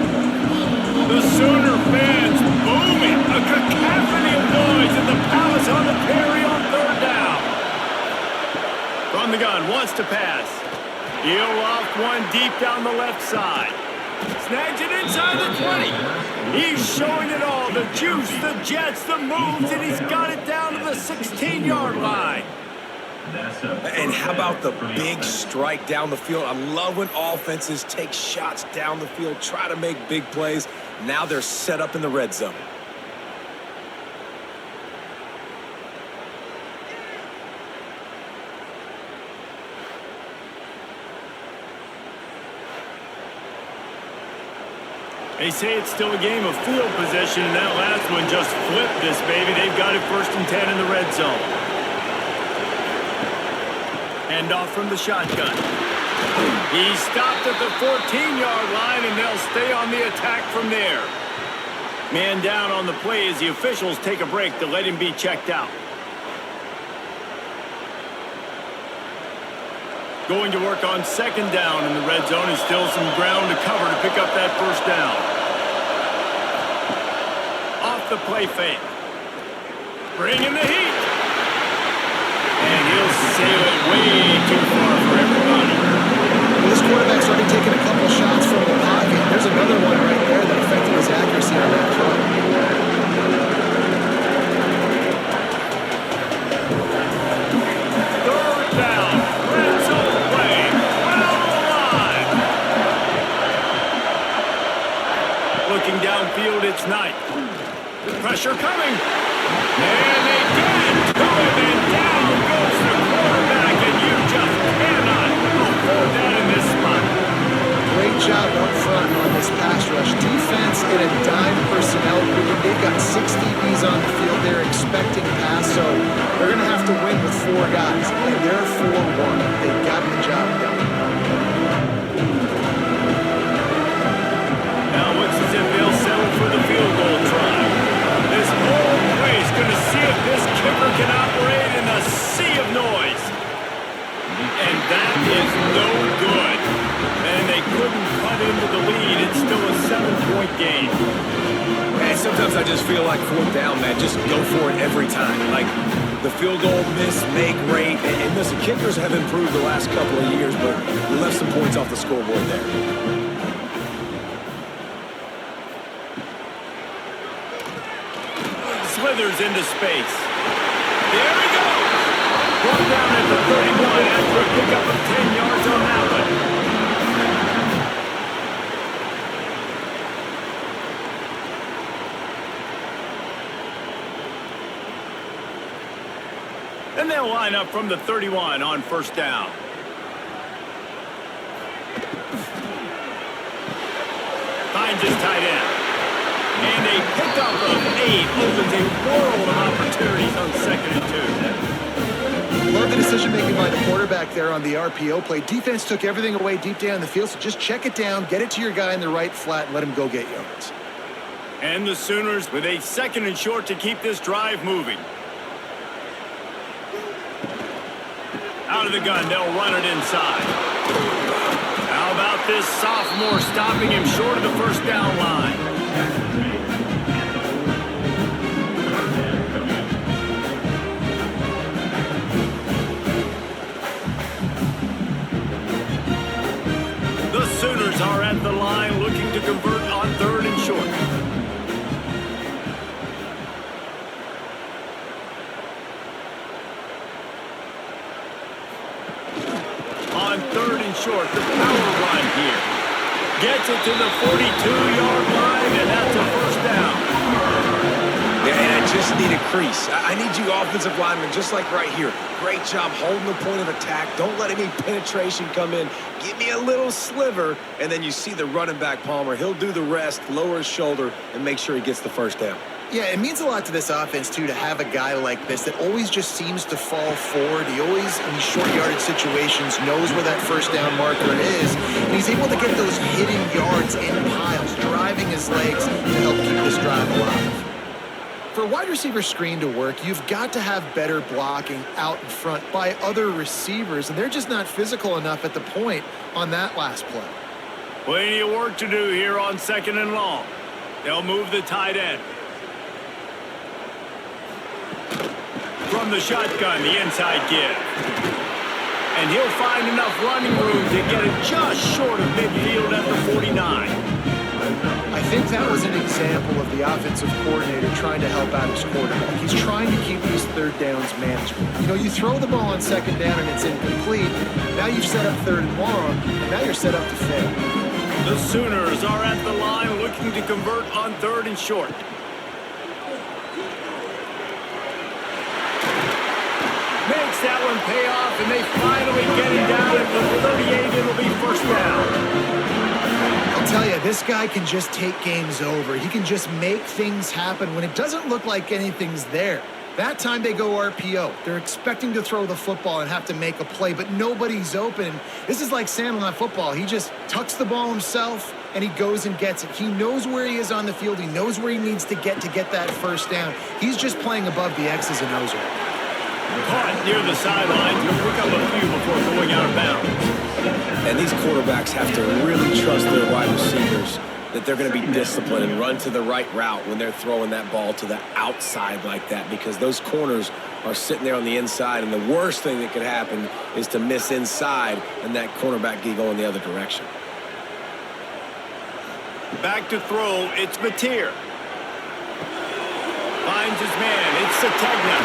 The Sooner fans booming. A cacophony of noise in the Palace on the Perry on 3rd down. From the gun, wants to pass. He'll off one deep down the left side. Snags it inside the 20. He's showing it all. The juice, the jets, the moves, and he's got it down to the 16-yard line. And how about the big strike down the field? I love when offenses take shots down the field, try to make big plays. Now they're set up in the red zone. They say it's still a game of field possession, and that last one just flipped this baby. They've got it 1st and 10 in the red zone. Hand off from the shotgun. He stopped at the 14-yard line, and they'll stay on the attack from there. Man down on the play as the officials take a break to let him be checked out. Going to work on 2nd down in the red zone, and still some ground to cover to pick up that 1st down. Off the play fake. Bringing the heat. And he'll sail it way too far for everybody. Well, this quarterback's already taken a couple shots from the pocket. There's another one right there that affected his accuracy on that throw. Looking downfield, it's Knight. Pressure coming. And they get it to him, and down goes the quarterback, and you just cannot afford that in this spot. Great job up front on this pass rush. Defense in a dime personnel group. They've got 6 DBs on the field. They're expecting pass, so they're going to have to win with 4 guys. And they're 4-1. They got the job done. Now it looks as if they'll settle for the field goal try. This whole place going to see if this kicker can operate in a sea of noise. And that is no good. And they couldn't cut into the lead. It's still a 7-point game. Man, sometimes I just feel like 4th down, man. Just go for it every time. Like the field goal miss, make rate. And listen, kickers have improved the last couple of years, but we left some points off the scoreboard there. Slithers into space. There he goes. Brought down at the 31 after a pickup of 10 yards on that one. And they'll line up from the 31 on 1st down. Finds his tight end. And a pickup of 8 opens a world of opportunities on 2nd and 2. Love the decision-making by the quarterback there on the RPO play. Defense took everything away deep down the field, so just check it down, get it to your guy in the right flat, and let him go get yards. And the Sooners with a 2nd and short to keep this drive moving. Out of the gun, they'll run it inside. How about this sophomore stopping him short of the 1st down line? The Sooners are at the line looking to convert on 3rd and short. On 3rd and short, the power run here. Gets it to the 42-yard line, and that's a 1st down. Yeah, and I just need a crease. I need you offensive linemen, just like right here. Great job holding the point of attack. Don't let any penetration come in. Give me a little sliver, and then you see the running back, Palmer. He'll do the rest, lower his shoulder, and make sure he gets the 1st down. Yeah, it means a lot to this offense, too, to have a guy like this that always just seems to fall forward. He always, in these short yardage situations, knows where that 1st down marker is, and he's able to get those hidden yards in piles, driving his legs to help keep this drive alive. For a wide receiver screen to work, you've got to have better blocking out in front by other receivers, and they're just not physical enough at the point on that last play. Plenty of work to do here on 2nd and long. They'll move the tight end. From the shotgun, the inside give. And he'll find enough running room to get it just short of midfield at the 49. I think that was an example of the offensive coordinator trying to help out his quarterback. He's trying to keep these 3rd downs manageable. You know, you throw the ball on 2nd down and it's incomplete. Now you've set up 3rd and long, and now you're set up to fail. The Sooners are at the line looking to convert on 3rd and short. Makes that one pay off, and they finally get him down at the 38. It'll be 1st down. I'll tell you, this guy can just take games over. He can just make things happen when it doesn't look like anything's there. That time they go RPO. They're expecting to throw the football and have to make a play, but nobody's open. This is like Sandlot football. He just tucks the ball himself, and he goes and gets it. He knows where he is on the field. He knows where he needs to get that 1st down. He's just playing above the X's and O's right now. Caught near the sidelines. He'll pick up a few before going out of bounds. And these quarterbacks have to really trust their wide receivers that they're going to be disciplined and run to the right route when they're throwing that ball to the outside like that, because those corners are sitting there on the inside, and the worst thing that could happen is to miss inside and that cornerback get going the other direction. Back to throw, it's Mateer. Finds his man, it's Sategna.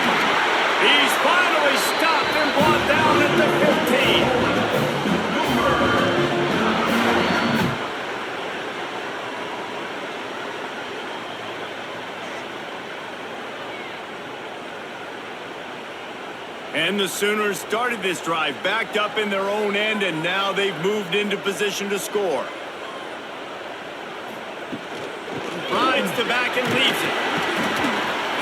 He's finally stopped and brought down at the 15. The Sooners started this drive backed up in their own end, and now they've moved into position to score. Rides the back and leaves it.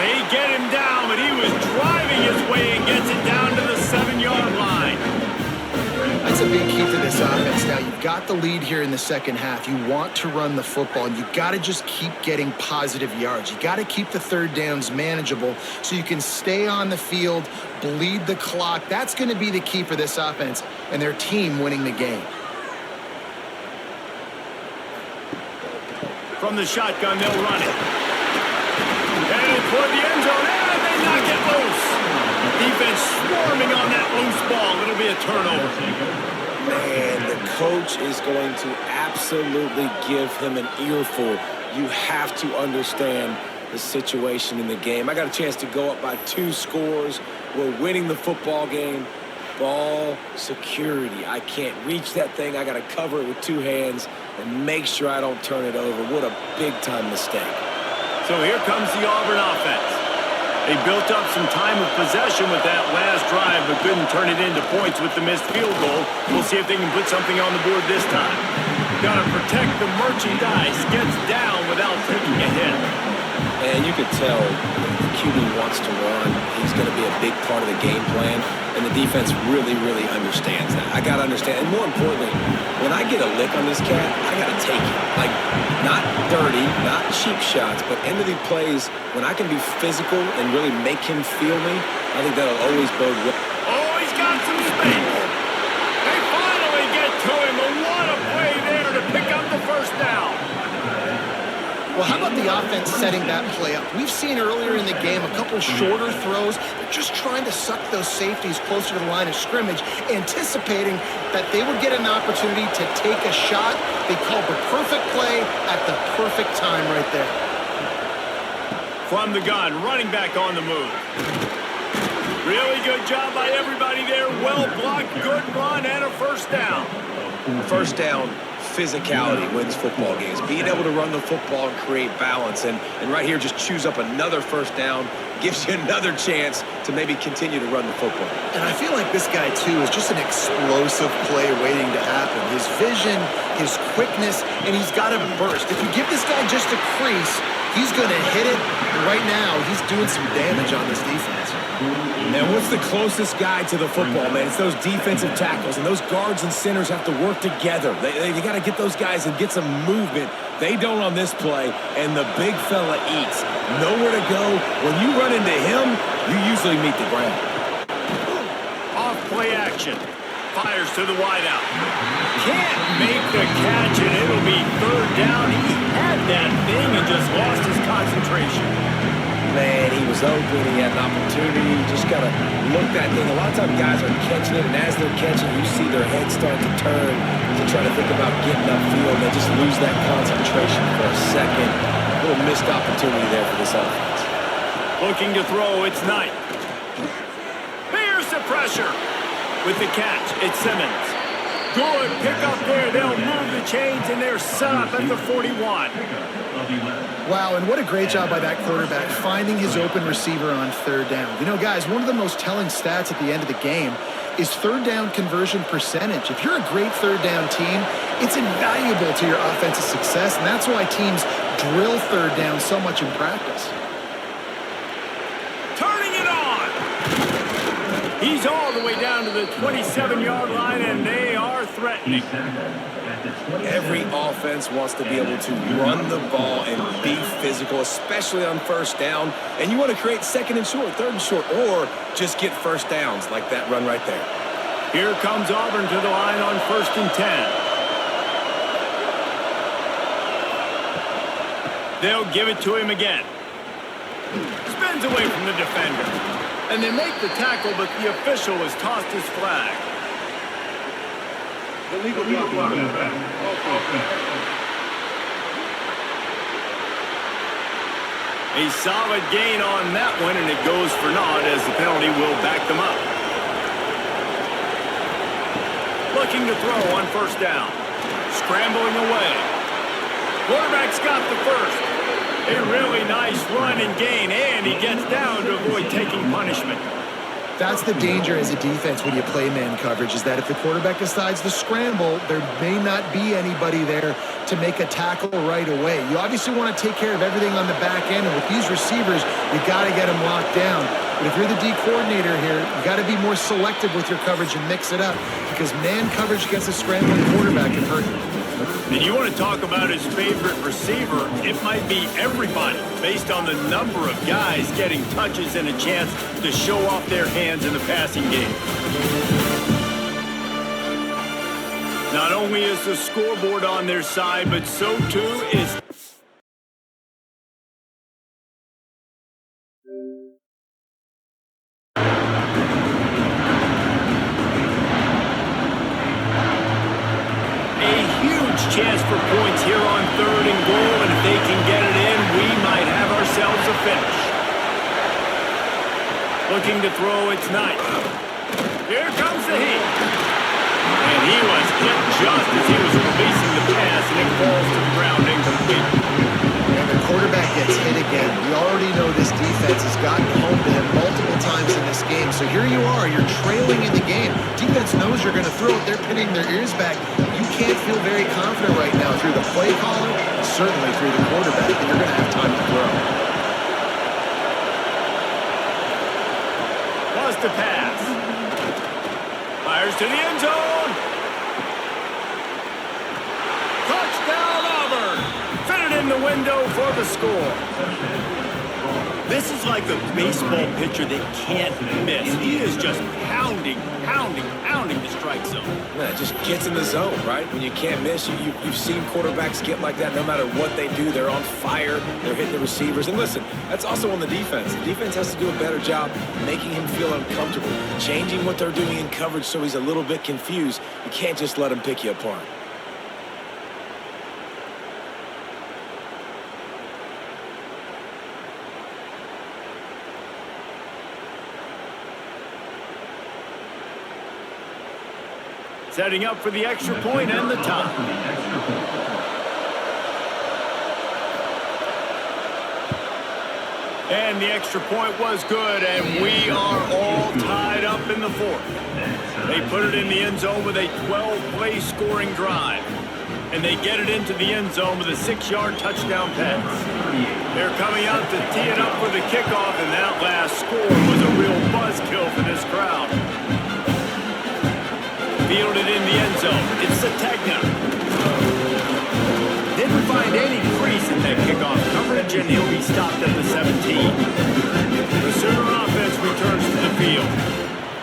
They get him down, but he was driving his way and gets it down to the 7-yard line. That's a big key to this offense. Now, you've got the lead here in the second half. You want to run the football, and you've got to just keep getting positive yards. You got to keep the third downs manageable so you can stay on the field, bleed the clock. That's going to be the key for this offense and their team winning the game. From the shotgun, they'll run it. Headed toward the end zone, and they knock it loose. Defense swarming on that loose ball. It'll be a turnover. Man, the coach is going to absolutely give him an earful. You have to understand the situation in the game. I got a chance to go up by 2 scores. We're winning the football game. Ball security. I can't reach that thing. I got to cover it with 2 hands and make sure I don't turn it over. What a big-time mistake. So here comes the Auburn offense. They built up some time of possession with that last drive, but couldn't turn it into points with the missed field goal. We'll see if they can put something on the board this time. Got to protect the merchandise. Gets down without taking a hit. And you could tell the QB wants to run. He's going to be a big part of the game plan, and the defense really, really understands that. I got to understand, and more importantly, when I get a lick on this cat, I got to take it. Like, not dirty, not cheap shots, but end of the plays, when I can be physical and really make him feel me, I think that'll always bode well. Oh, he's got some space. They finally get to him. A lot of play there to pick up the first down. Well, how about the offense setting that play up? We've seen earlier in the game a couple shorter throws. They're just trying to suck those safeties closer to the line of scrimmage, anticipating that they would get an opportunity to take a shot. They called the perfect play at the perfect time right there. From the gun, running back on the move. Really good job by everybody there. Well blocked, good run, and a first down. First down, physicality wins football games. Being able to run the football and create balance. And right here, just choose up another first down, gives you another chance to maybe continue to run the football. And I feel like this guy, too, is just an explosive play waiting to happen. His vision, his quickness, and he's got a burst. If you give this guy just a crease, he's going to hit it. And right now, he's doing some damage on this defense. Man, what's the closest guy to the football, man? It's those defensive tackles, and those guards and centers have to work together. They got to get those guys and get some movement. They don't on this play, and the big fella eats. Nowhere to go. When you run into him, you usually meet the ground. Off play action. Fires to the wideout. Can't make the catch, and it'll be third down. He had that thing and just lost his concentration. Man, he was open. He had an opportunity. You just got to look that thing. A lot of times guys are catching it, and as they're catching, you see their head start to turn to try to think about getting upfield. They just lose that concentration for a second. A little missed opportunity there for this offense. Looking to throw, it's Knight. Here's the pressure. With the catch, it's Simmons. Good pick up there. They'll move the chains, and they're set up at the 41. Wow, and what a great job by that quarterback finding his open receiver on third down. You know, guys, one of the most telling stats at the end of the game is third down conversion percentage. If you're a great third down team, it's invaluable to your offensive success, and that's why teams drill third down so much in practice. Turning it on. He's all the way down to the 27-yard line, and they are threatening. Every offense wants to be able to run the ball and be physical, especially on first down. And you want to create second and short, third and short, or just get first downs like that run right there. Here comes Auburn to the line on 1st and 10. They'll give it to him again. Spins away from the defender. And they make the tackle, but the official has tossed his flag. Illegal block. A solid gain on that one, and it goes for naught as the penalty will back them up. Looking to throw on first down. Scrambling away. Quarterback's got the first. A really nice run and gain, and he gets down to avoid taking punishment. That's the danger as a defense when you play man coverage, is that if the quarterback decides to scramble, there may not be anybody there to make a tackle right away. You obviously want to take care of everything on the back end, and with these receivers, you got to get them locked down. But if you're the D coordinator here, you got to be more selective with your coverage and mix it up, because man coverage against a scrambling quarterback can hurt you. And you want to talk about his favorite receiver, it might be everybody, based on the number of guys getting touches and a chance to show off their hands in the passing game. Not only is the scoreboard on their side, but so too is... chance for points here on 3rd and goal, and if they can get it in, we might have ourselves a finish. Looking to throw, it's Knight. Here comes the heat. And he was hit just as he was releasing the pass, and it falls to the ground incomplete. And the quarterback gets hit again. We already know this defense has gotten home to him multiple times in this game. So here you are, you're trailing in the game. Defense knows you're going to throw it. They're pinning their ears back. You can't feel very confident right now through the play caller, certainly through the quarterback, that you're going to have time to throw. Plus the pass. Fires to the end zone. Touchdown, Auburn. Fit it in the window for the score. This is like a baseball pitcher that can't miss. He is just pounding the strike zone. Yeah, it just gets in the zone, right? When you can't miss, you've seen quarterbacks get like that no matter what they do. They're on fire. They're hitting the receivers. And listen, that's also on the defense. The defense has to do a better job making him feel uncomfortable, changing what they're doing in coverage so he's a little bit confused. You can't just let him pick you apart. Setting up for the extra point and the tie. And the extra point was good, and we are all tied up in the 4th. They put it in the end zone with a 12-play scoring drive. And they get it into the end zone with a 6-yard touchdown pass. They're coming out to tee it up for the kickoff, and that last score was a real buzzkill for this crowd. Fielded in the end zone. It's Sategna. Didn't find any crease in that kickoff coverage, and he'll be stopped at the 17. The Sooner offense returns to the field.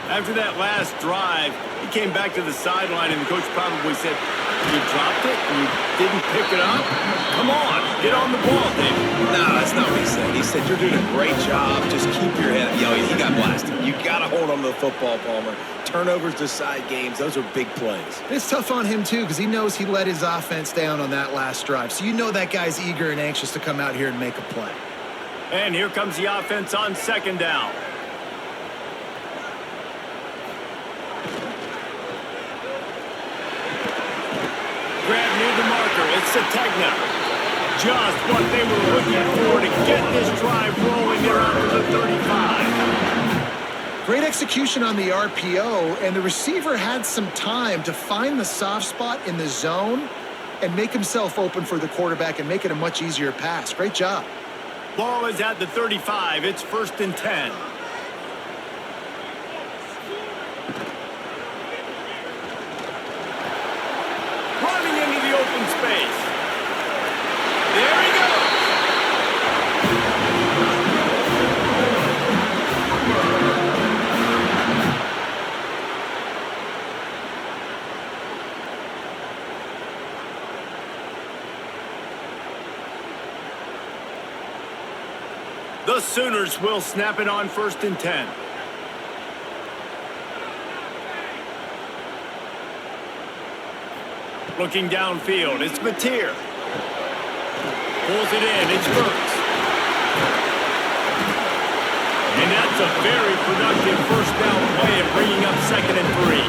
After that last drive, he came back to the sideline, and the coach probably said, "You dropped it? You didn't pick it up? Come on, get on the ball, David." No, that's not what he said. He said, "You're doing a great job. Just keep your head up." Yo, he got blasted. You got to hold on to the football, Palmer. Turnovers decide games. Those are big plays. It's tough on him, too, because he knows he let his offense down on that last drive. So you know that guy's eager and anxious to come out here and make a play. And here comes the offense on 2nd down. Grab near the marker. It's Sategna. Just what they were looking for to get this drive rolling. They're out to the 35. Great execution on the RPO, and the receiver had some time to find the soft spot in the zone and make himself open for the quarterback and make it a much easier pass. Great job. Ball is at the 35. It's 1st and 10. Running into the open space. There he goes. The Sooners will snap it on 1st and 10. Looking downfield, it's Mateer. Pulls it in, it's Burks. And that's a very productive 1st down play of bringing up 2nd and 3.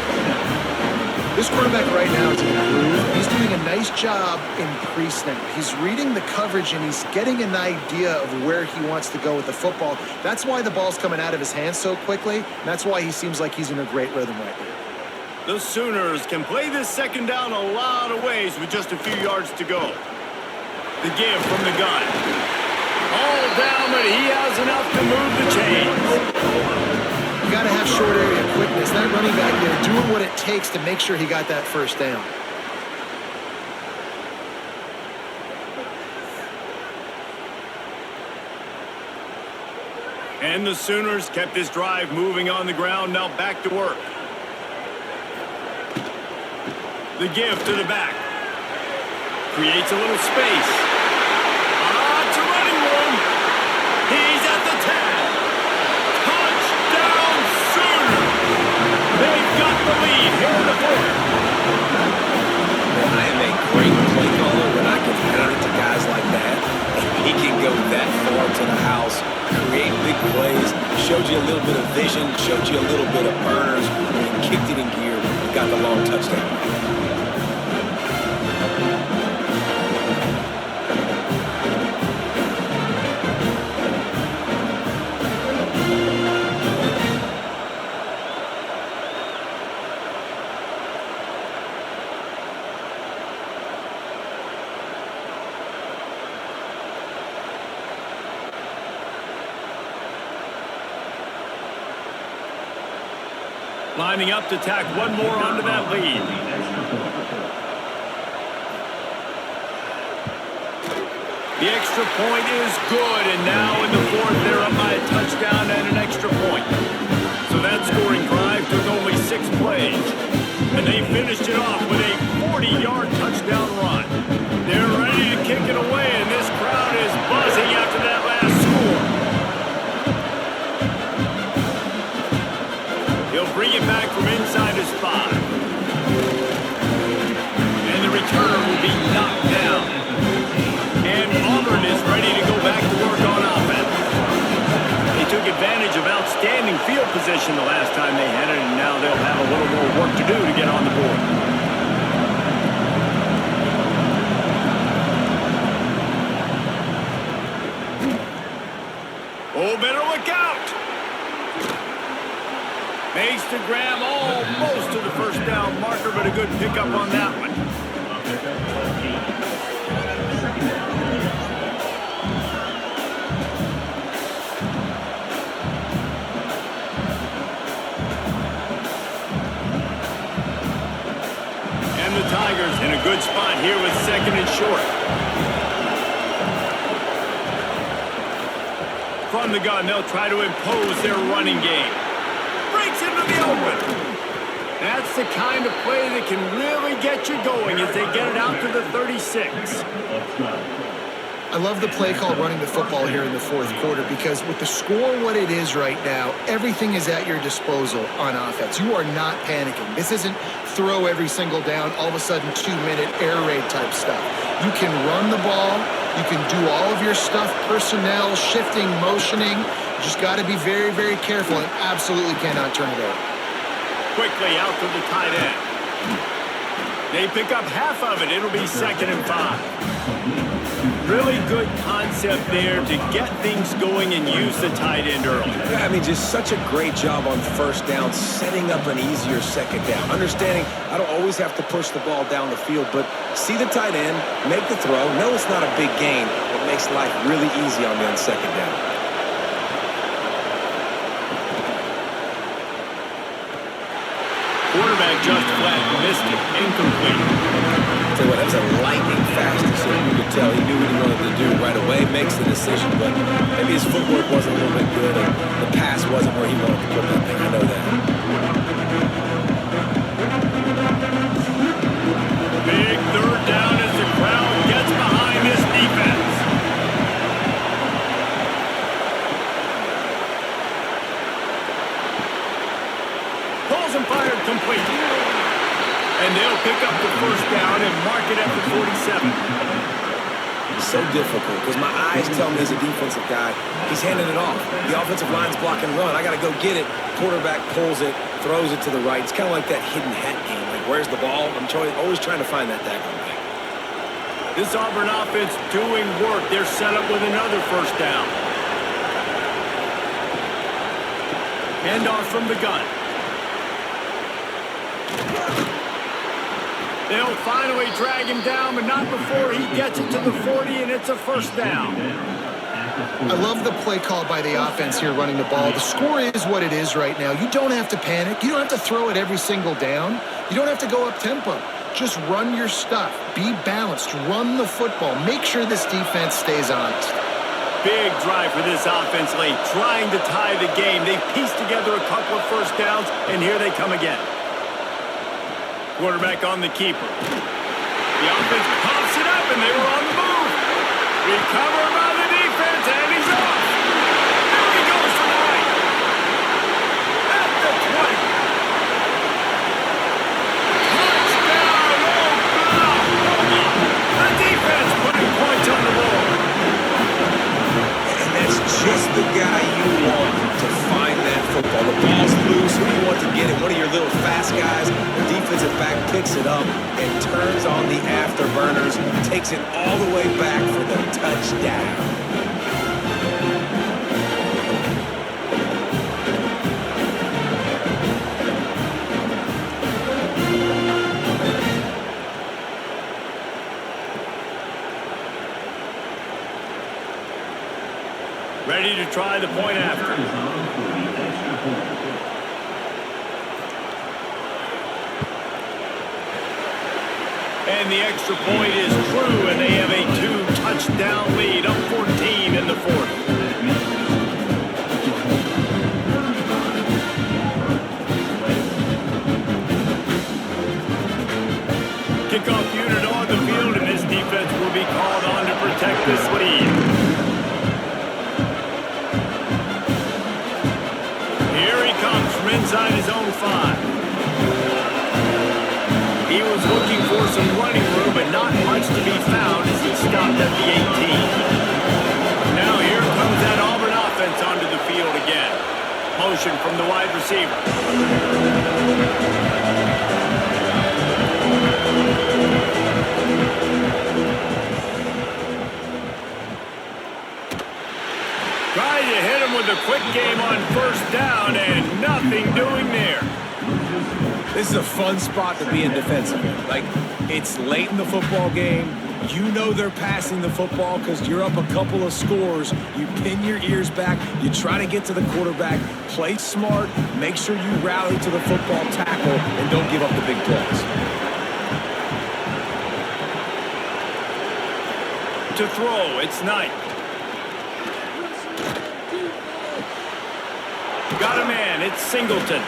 This quarterback right now is in a groove. He's doing a nice job in pre-snap. He's reading the coverage, and he's getting an idea of where he wants to go with the football. That's why the ball's coming out of his hands so quickly, and that's why he seems like he's in a great rhythm right now. The Sooners can play this second down a lot of ways with just a few yards to go. The give from the gun. All down, but he has enough to move the chains. You got to have short area quickness. That running back there doing what it takes to make sure he got that first down. And the Sooners kept this drive moving on the ground. Now back to work. The give to the back. Creates a little space. It's a running room. He's at the 10. Touchdown Sooner. They've got the lead here in the fourth. I am a great play caller when I can hand it to guys like that. He can go that far to the house, create big plays, showed you a little bit of vision, showed you a little bit of burners, and kicked it in gear and got the long touchdown. Lining up to tack one more onto that lead. The extra point is good, and now in the fourth, they're up by a touchdown and an extra point. So that scoring drive took only 6 plays, and they finished it off with a 40-yard touchdown run. They're ready to kick it away, and this crowd is buzzing after that last score. He'll bring it back from inside his 5. And the returner will be knocked down. And Auburn is ready to go back to work on offense. They took advantage of outstanding field position the last time they had it, and now they'll have a little more work to do to get on the board. Oh, better look out! Makes the grab almost to the first down marker, but a good pickup on that one. And the Tigers in a good spot here with second and short. From the gun, they'll try to impose their running game. Breaks into the open. That's the kind of play that can really get you going as they get it out to the 36. I love the play call running the football here in the fourth quarter, because with the score what it is right now, everything is at your disposal on offense. You are not panicking. This isn't throw every single down, all of a sudden 2-minute air raid type stuff. You can run the ball. You can do all of your stuff, personnel, shifting, motioning. You just got to be very, very careful and absolutely cannot turn it over. Quickly out to the tight end. They pick up half of it. It'll be 2nd and 5. Really good concept there to get things going and use the tight end early. Yeah, I mean, just such a great job on first down, setting up an easier second down. Understanding I don't always have to push the ball down the field, but see the tight end, make the throw. No, it's not a big gain. It makes life really easy on me on second down. Quarterback just flat missed it. Incomplete. Tell you what, that was a lightning fast decision. You could tell he knew what he wanted to do right away, makes the decision, but maybe his footwork wasn't a little bit good, and the pass wasn't where he wanted to put that thing. I know that. Big third down as the crowd gets behind this defense. Balls and fired complete. And they'll pick up the first down and mark it at the 47. So difficult because my eyes tell me he's a defensive guy. He's handing it off. The offensive line's blocking run. I got to go get it. Quarterback pulls it, throws it to the right. It's kind of like that hidden hat game. Like, Where's the ball? I'm always trying to find that daggone thing. This Auburn offense doing work. They're set up with another first down. Handoff from the gun. They'll finally drag him down, but not before he gets it to the 40, and it's a first down. I love the play call by the offense here running the ball. The score is what it is right now. You don't have to panic. You don't have to throw it every single down. You don't have to go up tempo. Just run your stuff. Be balanced. Run the football. Make sure this defense stays honest. Big drive for this offense late, trying to tie the game. They pieced together a couple of first downs, and here they come again. Quarterback on the keeper. The offense pops it up, and they were on the move. Recover by the defense, and he's off. Now he goes to the right. At the 20. Touchdown, Oklahoma. The defense putting points on the board. And that's just the guy you want to find that football. The ball's loose, who you want to get it? One of your little fast guys. The defensive back picks it up and turns on the afterburners, takes it all the way back for the touchdown. Ready to try the point after. And the extra point is true, and they have a 2-touchdown lead, up 14 in the fourth. Kickoff unit on the field, and this defense will be called on to protect this lead. Here he comes from inside his own 5. He was looking for some running room, but not much to be found as he stopped at the 18. Now here comes that Auburn offense onto the field again. Motion from the wide receiver. Trying to hit him with a quick game on first down, and nothing doing there. This is a fun spot to be in defensively. Like, it's late in the football game. You know they're passing the football because you're up a couple of scores. You pin your ears back. You try to get to the quarterback. Play smart. Make sure you rally to the football tackle and don't give up the big plays. To throw, it's Knight. Got a man, it's Singleton.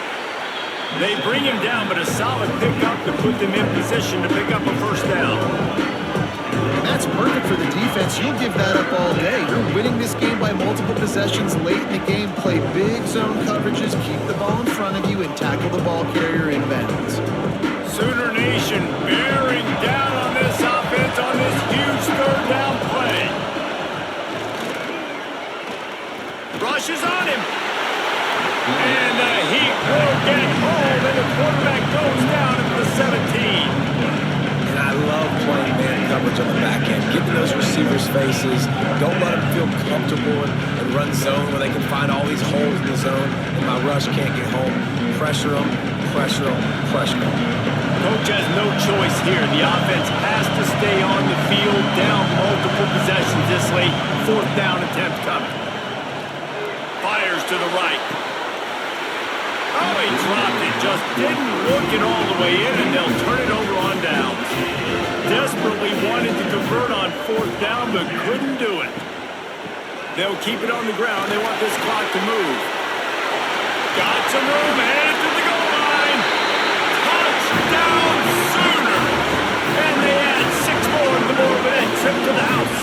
They bring him down, but a solid pickup to put them in position to pick up a first down. And that's perfect for the defense. You'll give that up all day. You're winning this game by multiple possessions late in the game. Play big zone coverages, keep the ball in front of you, and tackle the ball carrier inbounds. Sooner Nation bearing down on this offense on this huge third down play. Rushes on him. And the Heat will get home, and the quarterback goes down at the 17. And I love playing man coverage on the back end. Get to those receivers' faces. Don't let them feel comfortable and run zone where they can find all these holes in the zone and my rush can't get home. Pressure them, pressure them, pressure them. Coach has no choice here. The offense has to stay on the field, down multiple possessions this late. Fourth down attempt coming. Fires to the right. Oh, he dropped it. Just didn't look it all the way in, and they'll turn it over on downs. Desperately wanted to convert on fourth down, but couldn't do it. They'll keep it on the ground. They want this clock to move. Got some room, headed to the goal line. Touchdown Sooner! And they add 6 more to the board with that trip to the house.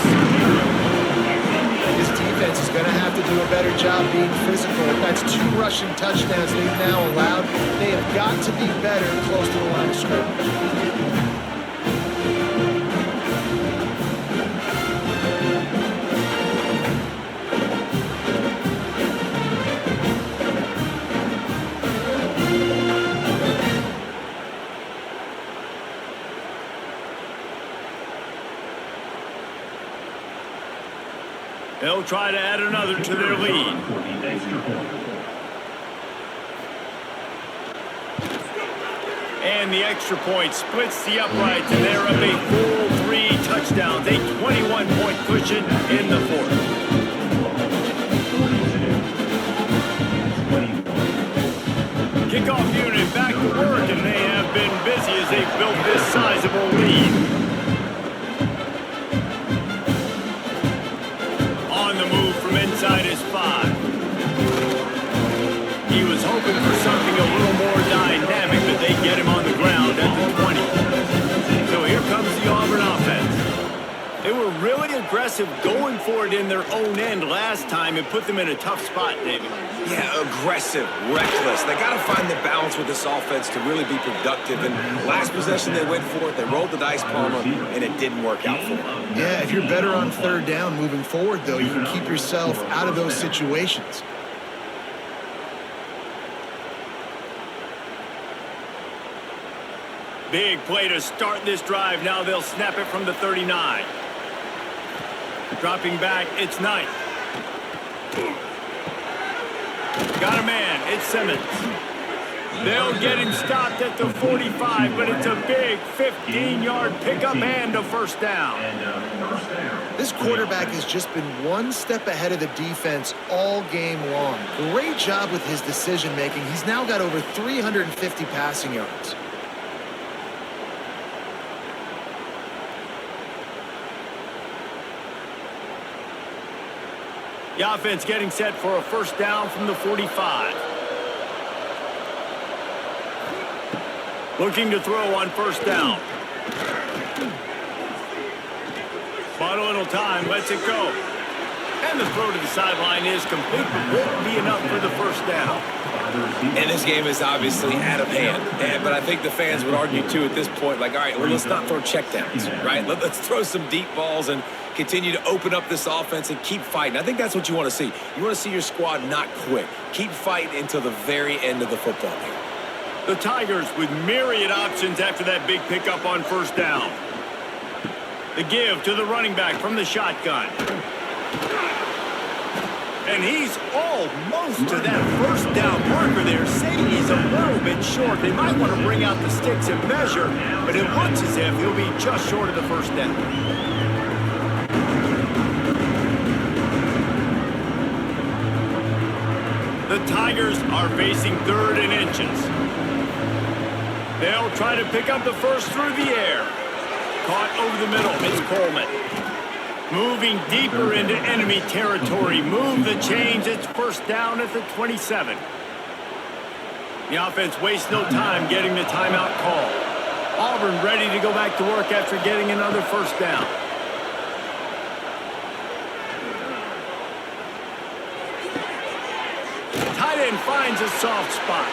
This defense is going to have to do a better job being physical. That's 2 rushing touchdowns they've now allowed. They have got to be better close to the line of scrimmage. They'll try to add another to their lead. For the extra point. And the extra point splits the uprights, and they're up a full 3 touchdowns, a 21-point cushion in the fourth. Kickoff unit back to work, and they have been busy as they've built this sizable lead. On the move from inside his 5. He was hoping for something a little more dynamic, but they get him on the ground at the 20. So here comes the Auburn offense. They were really aggressive going for it in their own end last time and put them in a tough spot, David. Yeah, aggressive, reckless. They got to find the balance with this offense to really be productive. And last possession they went for it, they rolled the dice, Palmer, and it didn't work out for them. Yeah, if you're better on third down moving forward, though, you can keep yourself out of those situations. Big play to start this drive. Now they'll snap it from the 39. Dropping back, it's Knight. Got a man, it's Simmons. They'll get him stopped at the 45, but it's a big 15-yard pickup and a first down. This quarterback has just been one step ahead of the defense all game long. Great job with his decision-making. He's now got over 350 passing yards. The offense getting set for a first down from the 45. Looking to throw on first down. Bought a little time, lets it go. And the throw to the sideline is complete, but won't be enough for the first down. And this game is obviously out of hand. But I think the fans would argue, too, at this point, like, all right, well, let's not throw checkdowns, right? Let's throw some deep balls and continue to open up this offense and keep fighting. I think that's what you want to see. You want to see your squad not quit. Keep fighting until the very end of the football game. The Tigers with myriad options after that big pickup on first down. The give to the running back from the shotgun. And he's almost to that first down marker there. Sadie's a little bit short. They might want to bring out the sticks and measure, but it looks as if he'll be just short of the first down. The Tigers are facing 3rd and inches. They'll try to pick up the first through the air. Caught over the middle. It's Coleman. Moving deeper into enemy territory. Move the chains. It's first down at the 27. The offense wastes no time getting the timeout call. Auburn ready to go back to work after getting another first down. Tight end finds a soft spot.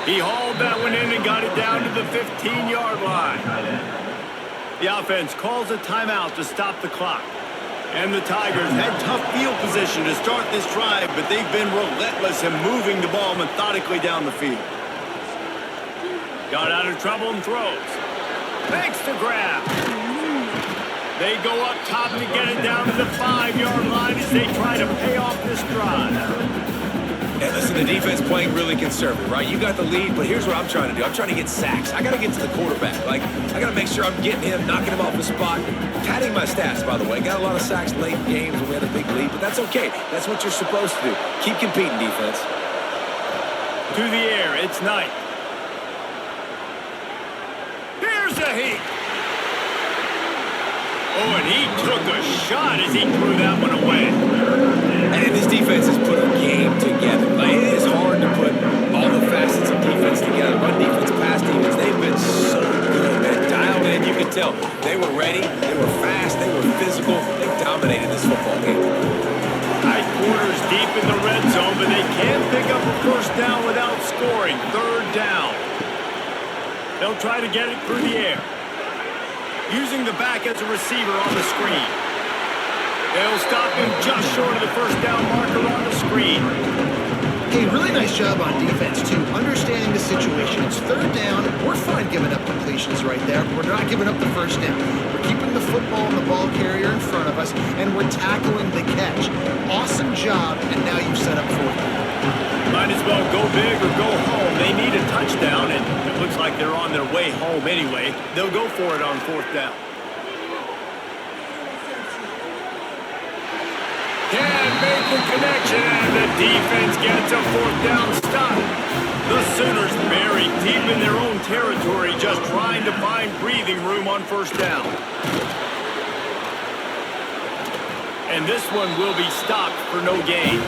He hauled that one in and got it down to the 15-yard line. The offense calls a timeout to stop the clock. And the Tigers had tough field position to start this drive, but they've been relentless in moving the ball methodically down the field. Got out of trouble and throws. Thanks to grab. They go up top to get it down to the 5-yard line as they try to pay off this drive. And listen, the defense playing really conservative, right? You got the lead, but here's what I'm trying to do. I'm trying to get sacks. I got to get to the quarterback. Like, I got to make sure I'm getting him, knocking him off the spot. Padding my stats, by the way. Got a lot of sacks late in games when we had a big lead, but that's okay. That's what you're supposed to do. Keep competing, defense. To the air, it's Knight. Here's a heat. Oh, and he took a shot as he threw that one away. And this defense has put a game together. Like, it is hard to put all the facets of defense together. Run defense, pass defense, they've been so good. They're dialed in. You can tell they were ready, they were fast, they were physical. They dominated this football game. Tight quarters deep in the red zone, but they can't pick up a first down without scoring. 3rd down. They'll try to get it through the air. Using the back as a receiver on the screen. They'll stop him just short of the first down marker on the screen. Hey, really nice job on defense, too. Understanding the situation. It's 3rd down. We're fine giving up completions right there. We're not giving up the first down. We're keeping the football and the ball carrier in front of us, and we're tackling the catch. home anyway. They'll go for it on 4th down. Can't make the connection, and the defense gets a 4th down stop. The Sooners buried deep in their own territory, just trying to find breathing room on 1st down. And this one will be stopped for no gain.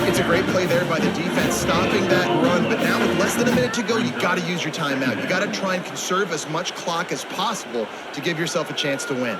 It's a great play there by the defense, stopping that run. But now with less than a minute to go, you got to use your timeout. You got to try and conserve as much clock as possible to give yourself a chance to win.